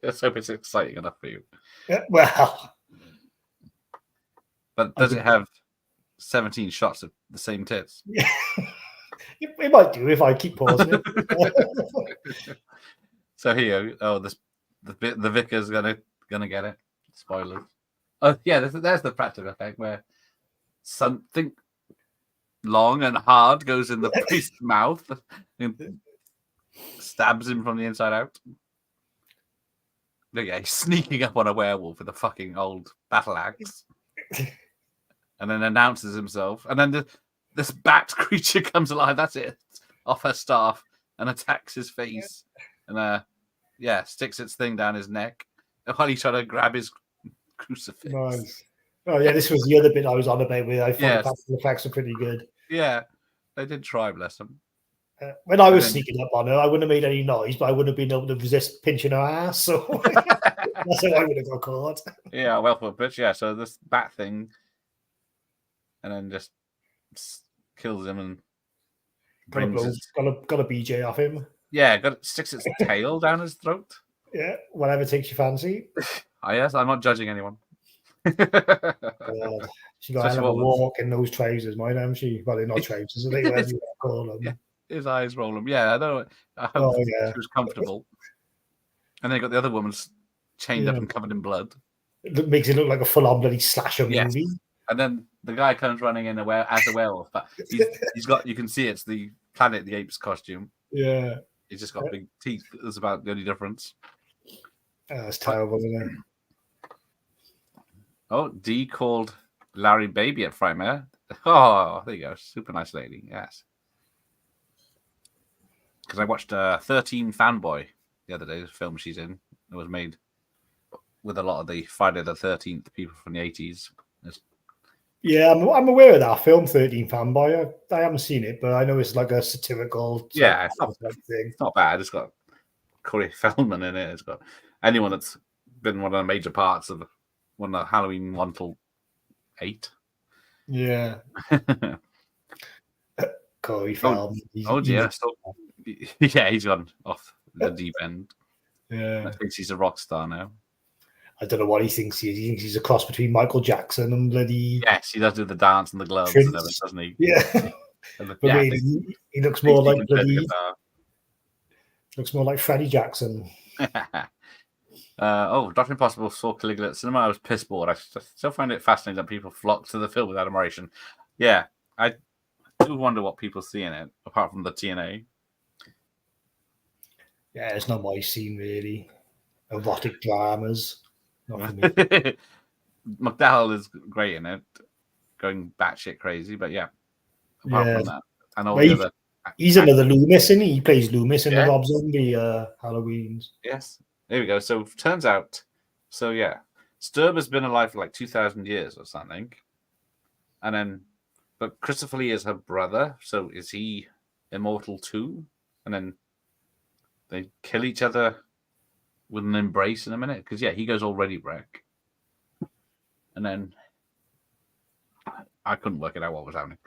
Let's hope it's exciting enough for you. Yeah, well, but does it have 17 shots of the same tits? Yeah. It might do if I keep pausing it. So here, the vicar's gonna get it. Spoilers. Oh yeah, there's the practical effect where something long and hard goes in the priest's mouth and stabs him from the inside out. Look, he's sneaking up on a werewolf with a fucking old battle axe, and then announces himself. And then this bat creature comes alive. That's it, off her staff and attacks his face, and sticks its thing down his neck while he's trying to grab his crucifix. Nice. Oh yeah, this was the other bit I was on about with. I thought the effects are pretty good. Yeah, they did try, bless them. When I was sneaking up on her, I wouldn't have made any noise, but I wouldn't have been able to resist pinching her ass. So that's how I would have got caught. Yeah, well put, bitch. Yeah, so this bat thing, and then just kills him and got a BJ off him. Yeah, sticks its tail down his throat. Yeah, whatever takes your fancy. Yes, I'm not judging anyone. She got a walk in those trousers, mine, haven't she? Well, they're not trousers, are they? Whatever you call them. Yeah. His eyes roll them. Yeah, I know. I hope she was comfortable. And then got the other woman's chained up and covered in blood. It makes it look like a full-on bloody slasher movie. And then the guy comes running in as a werewolf, but he's got, you can see it's the Planet of the Apes costume. Yeah. He's just got big teeth. That's about the only difference. That's terrible, isn't it? Oh, Dee called Larry baby at Frightmare. Oh, there you go. Super nice lady. Yes. Because I watched 13 Fanboy the other day, the film she's in. It was made with a lot of the Friday the 13th people from the 80s. Yeah, I'm aware of that film, 13 Fanboy. I haven't seen it, but I know it's like a satirical thing. It's not bad. It's got Corey Feldman in it. It's got anyone that's been one of the major parts of one of Halloween 1 till 8. Yeah. Corey Feldman. Yeah, he's gone off the deep end. Yeah. I think he's a rock star now. I don't know what he thinks he is. He thinks he's a cross between Michael Jackson and bloody. Yes, he does do the dance and the gloves Prince. and everything, doesn't he? Yeah. But really, he looks more like bloody. Looks more like Freddie Jackson. Dr. Impossible saw Caligula at cinema. I was piss bored. I still find it fascinating that people flock to the film with admiration. Yeah, I do wonder what people see in it, apart from the TNA. Yeah, it's not my scene, really. Erotic dramas. Not for me. McDowell is great in it, going batshit crazy, but yeah. Apart from that, and all the other. He's another Loomis, isn't he? He plays Loomis in the Rob Zombie Halloweens. Yes. There we go. So turns out, Sturb has been alive for like 2,000 years or something. And then, but Christopher Lee is her brother. So is he immortal too? And then they kill each other with an embrace in a minute. Because, he goes already wreck. And then I couldn't work it out what was happening.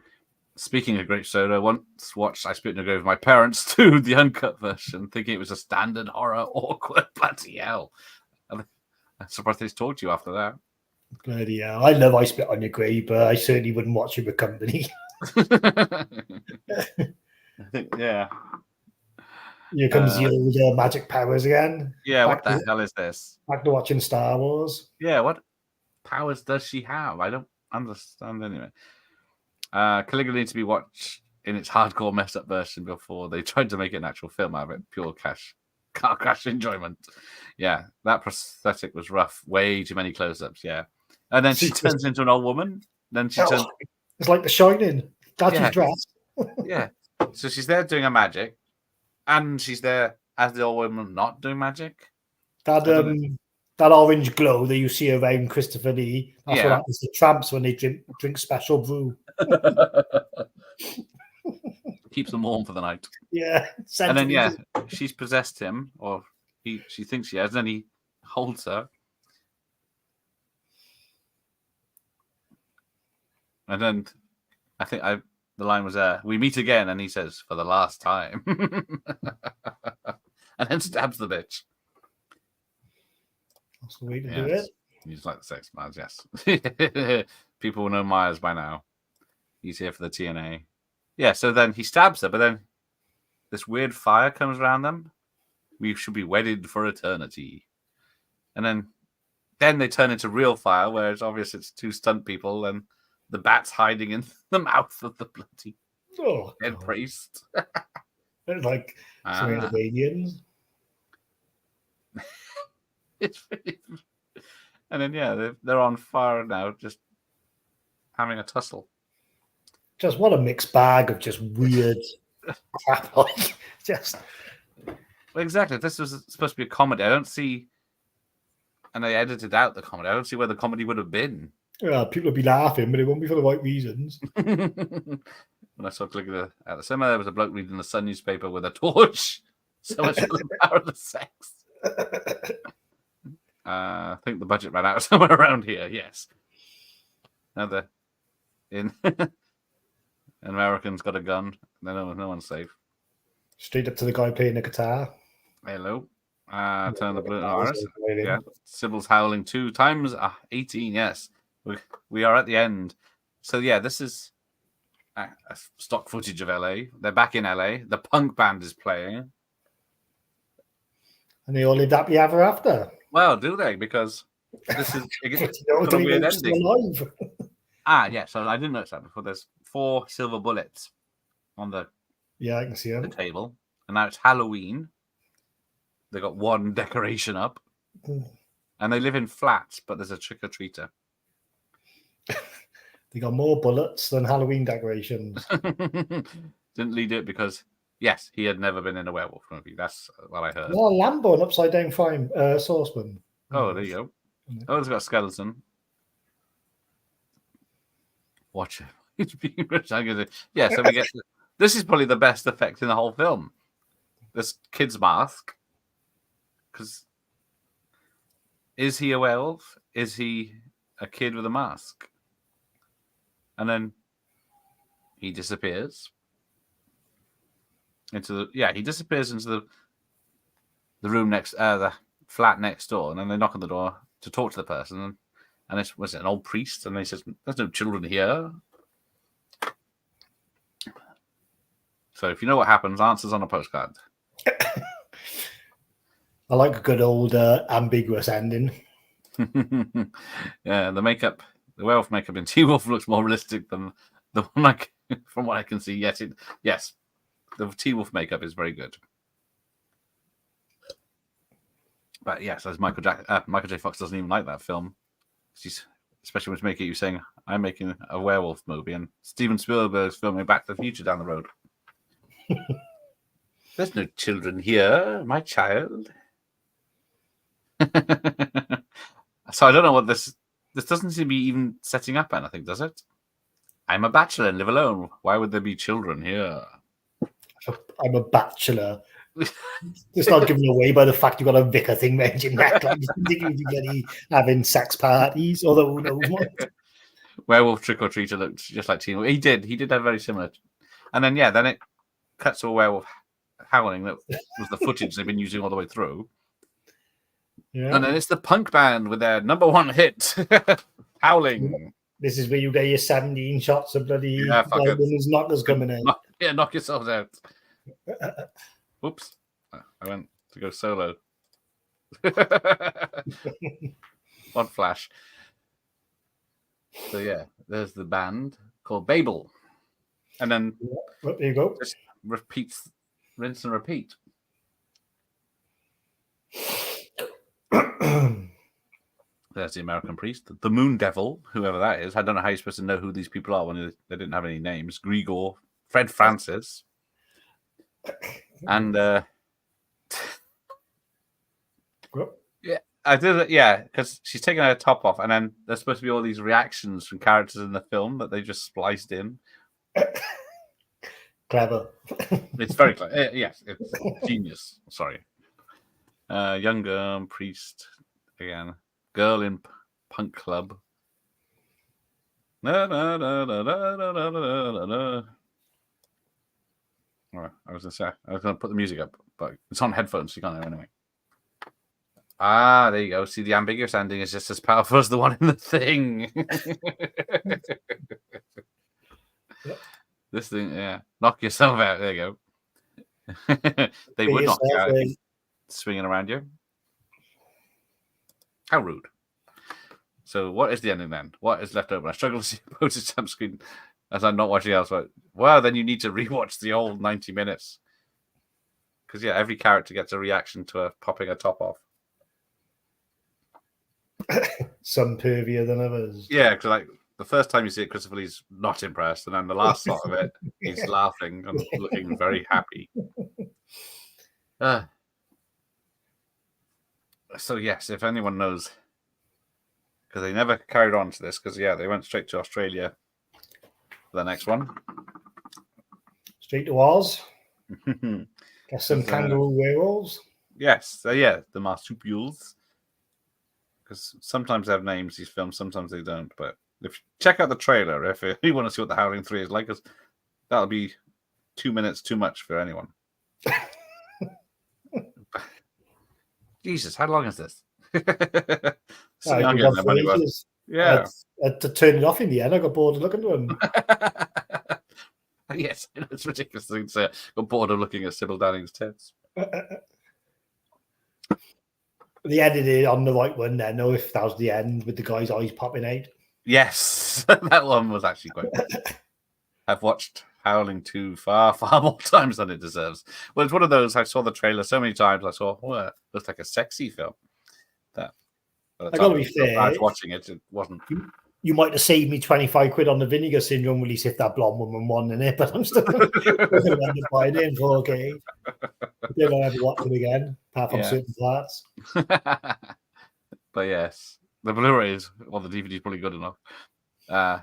Speaking of great soda, I once watched I Spit in the Grave with my parents too, the uncut version, thinking it was a standard horror, awkward, bloody hell. I'm surprised they talked to you after that. Bloody hell. I love I Spit on Your Grave, but I certainly wouldn't watch it with company. Yeah. Here comes the old magic powers again. Yeah, what the hell is this? Back to watching Star Wars. Yeah, what powers does she have? I don't understand anyway. Caligula needs to be watched in its hardcore messed up version before they tried to make it an actual film out of it. Pure car crash enjoyment. Yeah, that prosthetic was rough. Way too many close-ups, yeah. And then she turns into an old woman. Then she turns... It's like The Shining. That's his dress. Yeah. So she's there doing her magic, and she's there as the old woman not doing magic. That orange glow that you see around Christopher Lee, that's what happens to tramps when they drink special brew. Keeps them warm for the night. Yeah. And then, she's possessed him, or she thinks she has, and then he holds her. And then I think the line was we meet again, and he says, for the last time. And then stabs the bitch. That's the way to do it. He's like the sex Myers, yes. People will know Myers by now. He's here for the TNA. Yeah, so then he stabs her, but then this weird fire comes around them. We should be wedded for eternity. And then they turn into real fire, where it's obvious it's two stunt people, and the bat's hiding in the mouth of the bloody dead priest. Like some of the aliens. And then they're on fire now, just having a tussle. Just what a mixed bag of just weird crap. Just exactly. This was supposed to be a comedy. I don't see, and they edited out the comedy. I don't see where the comedy would have been. Yeah, people would be laughing, but it won't be for the right reasons. When I saw Caligula at the cinema, there was a bloke reading the Sun newspaper with a torch. So much for the power of the sex. I think the budget ran out somewhere around here. Yes. Now in Americans got a gun. No one's safe. Straight up to the guy playing the guitar. Hello. Turn the blue artist. Yeah. Sybil's Howling II times 18. Yes. We are at the end. So this is a stock footage of LA. They're back in LA. The punk band is playing. And they all lived happily ever after. Well, do they? Because this is a weird ending. So I didn't notice that before. There's 4 silver bullets on the I can see the table, and now it's Halloween. They got 1 decoration up, and they live in flats, but there's a trick or treater. They got more bullets than Halloween decorations. Didn't lead it because he had never been in a werewolf movie. That's what I heard. Well, Lambo, an upside down frying saucepan. Oh, there you go. Oh, it's got a skeleton. Watch it. Yeah, so we get this is probably the best effect in the whole film. This kid's mask. Because is he a werewolf? Is he a kid with a mask? And then he disappears into he disappears into the room next, the flat next door, and then they knock on the door. to talk to the person, and it was an old priest, and he says, "There's no children here." So if you know what happens, answers on a postcard. I like a good old ambiguous ending. Yeah, the werewolf makeup in Teen Wolf looks more realistic than the one from what I can see. Yes, the Teen Wolf makeup is very good. But yes, as Michael J. Fox doesn't even like that film. Especially when it's making you saying, "I'm making a werewolf movie," and Steven Spielberg's filming Back to the Future down the road. There's no children here, my child. So I don't know what this doesn't seem to be even setting up anything, does it? I'm a bachelor and live alone. Why would there be children here? I'm a bachelor. It's not given away by the fact you've got a vicar thing around your neck. Like you having sex parties, although who knows what. Werewolf Trick or Treater looked just like Teen Wolf. He did have very similar. And then then it cuts to a werewolf howling. That was the footage they've been using all the way through. Yeah. And then it's the punk band with their #1 hit, Howling. This is where you get your 17 shots of bloody knockers coming in. Knock yourselves out. Oops. I went to go solo. One flash. So yeah, there's the band called Babel. And then there you go. Just rinse and repeat. There's the American priest, the Moon Devil, whoever that is. I don't know how you're supposed to know who these people are when they didn't have any names. Grigor, Fred Francis, and yeah, I did it. Yeah, because she's taking her top off, and then there's supposed to be all these reactions from characters in the film that they just spliced in. Clever. It's very clever. Yes, it's genius. Sorry. Young girl, priest again. Girl in punk club. All right, I was gonna put the music up, but it's on headphones, so you can't hear anyway. Ah, there you go. See, the ambiguous ending is just as powerful as the one in the thing. This thing, yeah. Knock yourself out. There you go. They would knock you out swinging around you. How rude. So what is the ending then? What is left over? I struggle to see a postage stamp screen as I'm not watching else. But well, then you need to rewatch the whole 90 minutes. Because yeah, every character gets a reaction to her popping her top off. Some pervier than others. Yeah, because like the first time you see it, Christopher Lee's not impressed, and then the last shot of it, he's laughing and looking very happy. So yes, if anyone knows, because they never carried on to this, because yeah, they went straight to Australia for the next one. Straight to Oz. Get some kangaroo werewolves. Yes, yeah, the marsupials. Because sometimes they have names, these films, sometimes they don't. But if you check out the trailer, if you want to see what the Howling 3 is like, because that'll be 2 minutes too much for anyone. Jesus, how long is this? Yeah. I had to turn it off in the end. I got bored of looking to him. Yes, it's ridiculous to say. Got bored of looking at Sybil Danning's tits. The edited on the right one then, though, if that was the end with the guy's eyes popping out. Yes, that one was actually quite good. I've watched Howling 2 far, far more times than it deserves. Well, it's one of those, I saw the trailer so many times, I saw, oh, it looks like a sexy film. That, I gotta be fair. I was watching it, it wasn't. You might have saved me 25 quid on the Vinegar Syndrome release if that blonde woman won in it, but I'm still going to buy it in 4K. Then I'll ever watch it again, apart from certain parts. But yes, the Blu-rays, well, the DVD is probably good enough.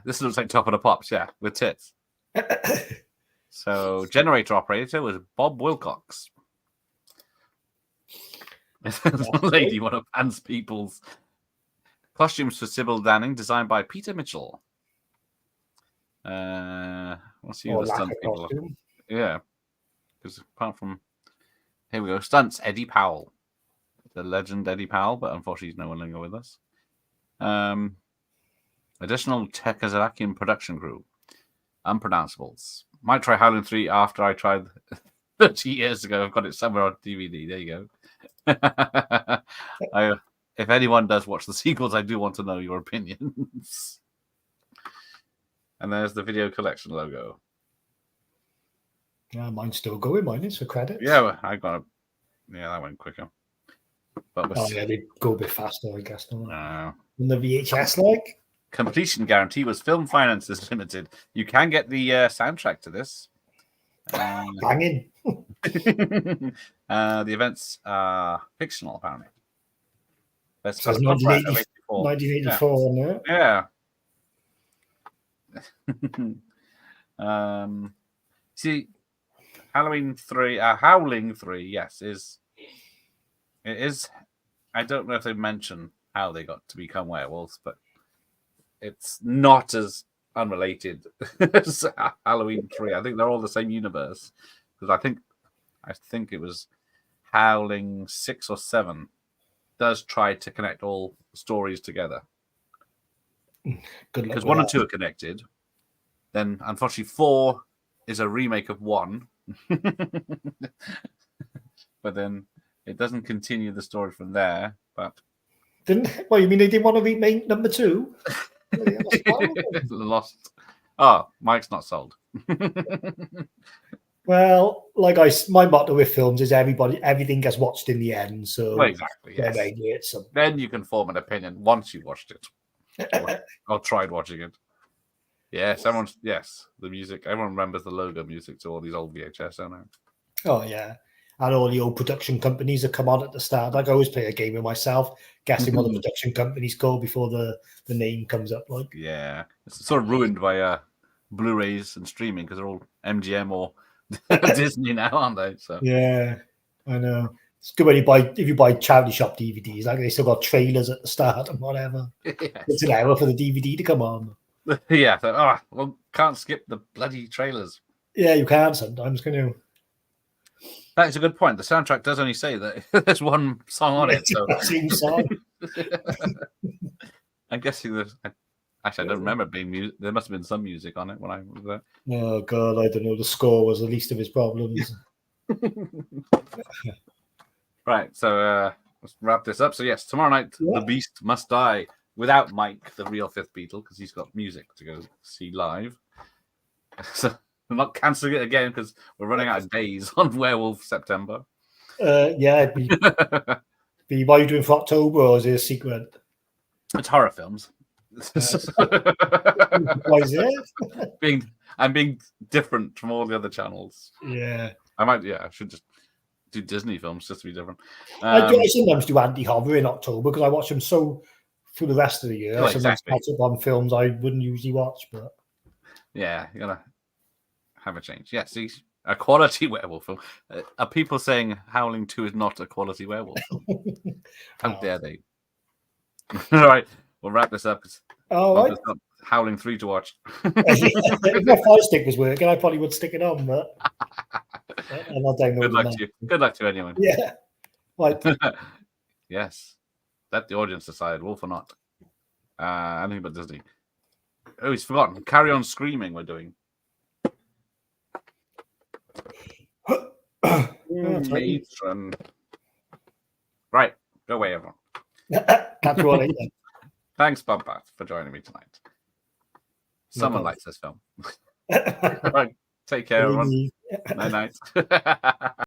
This looks like Top of the Pops, yeah, with tits. So, generator operator was Bob Wilcox. The lady, one of Hans People's. Costumes for Sybil Danning, designed by Peter Mitchell. What's the other stunt people? Yeah, because apart from here we go, stunts Eddie Powell, the legend Eddie Powell, but unfortunately he's no longer with us. Additional Czechoslovakian production crew. Unpronounceables. Might try Howling 3 after I tried 30 years ago. I've got it somewhere on DVD. There you go. If anyone does watch the sequels, I do want to know your opinions. And there's the video collection logo. Yeah, mine's still going. Mine is for credits. Yeah, I got it. Yeah, that went quicker. But they go a bit faster, I guess. Don't they? In the VHS, like completion guarantee was Film Finances Limited. You can get the soundtrack to this. Banging. The events are fictional, apparently. That's 1984, no? Yeah. See, Howling 3, yes, it is. I don't know if they mention how they got to become werewolves, but it's not as unrelated as Halloween 3. I think they're all the same universe, because I think it was Howling 6 or 7 does try to connect all stories together. Because 1 and 2 are connected. Then, unfortunately, 4 is a remake of 1. But then it doesn't continue the story from there. But you mean they didn't want to remake number 2? Lost. Oh, Mike's not sold. Well, my motto with films is everything gets watched in the end. So exactly. Yes. Then you can form an opinion once you watched it or tried watching it. Yes, the music. Everyone remembers the logo music to all these old VHS, don't they? Oh yeah, and all the old production companies that come on at the start. I always play a game with myself, guessing what the production company's called before the name comes up. Yeah, it's sort of ruined by Blu-rays and streaming because they're all MGM or Disney now, aren't they? So yeah, I know. It's good when if you buy charity shop DVDs, they still got trailers at the start and whatever. Yes. It's an hour for the DVD to come on. Yeah, can't skip the bloody trailers. Yeah, you can sometimes, can you? That's a good point. The soundtrack does only say that there's one song on it. So same song. I'm guessing there's. Actually, I don't remember being music. There must have been some music on it when I was there. Oh God, I don't know. The score was the least of his problems. Right, so let's wrap this up. So yes, tomorrow night, The Beast Must Die. Without Mike, the real fifth Beatle, because he's got music to go see live. So I'm not cancelling it again because we're running out of days on Werewolf September. Yeah. What are you doing for October, or is it a secret? It's horror films. Why is it? I'm being different from all the other channels. Yeah. I should just do Disney films just to be different. I sometimes do anti-horror in October because I watch them so through the rest of the year. I sometimes catch up on films I wouldn't usually watch, but yeah, you're gonna have a change. Yeah, see, a quality werewolf film. Are people saying Howling 2 is not a quality werewolf film? How dare they? All right, we'll wrap this up. Right. Howling 3 to watch. If my Fire Stick was working, I probably would stick it on, but I'm not doing good luck to you. Good luck to anyone. Yeah. Right. Yes. Let the audience decide, wolf or not. Anything but Disney. Oh, he's forgotten. Carry On Screaming we're doing. Matron. Right. Go away, everyone. Catch you all later. Thanks, Bumpat, for joining me tonight. Someone likes this film. Right. Take care, everyone. Night-night.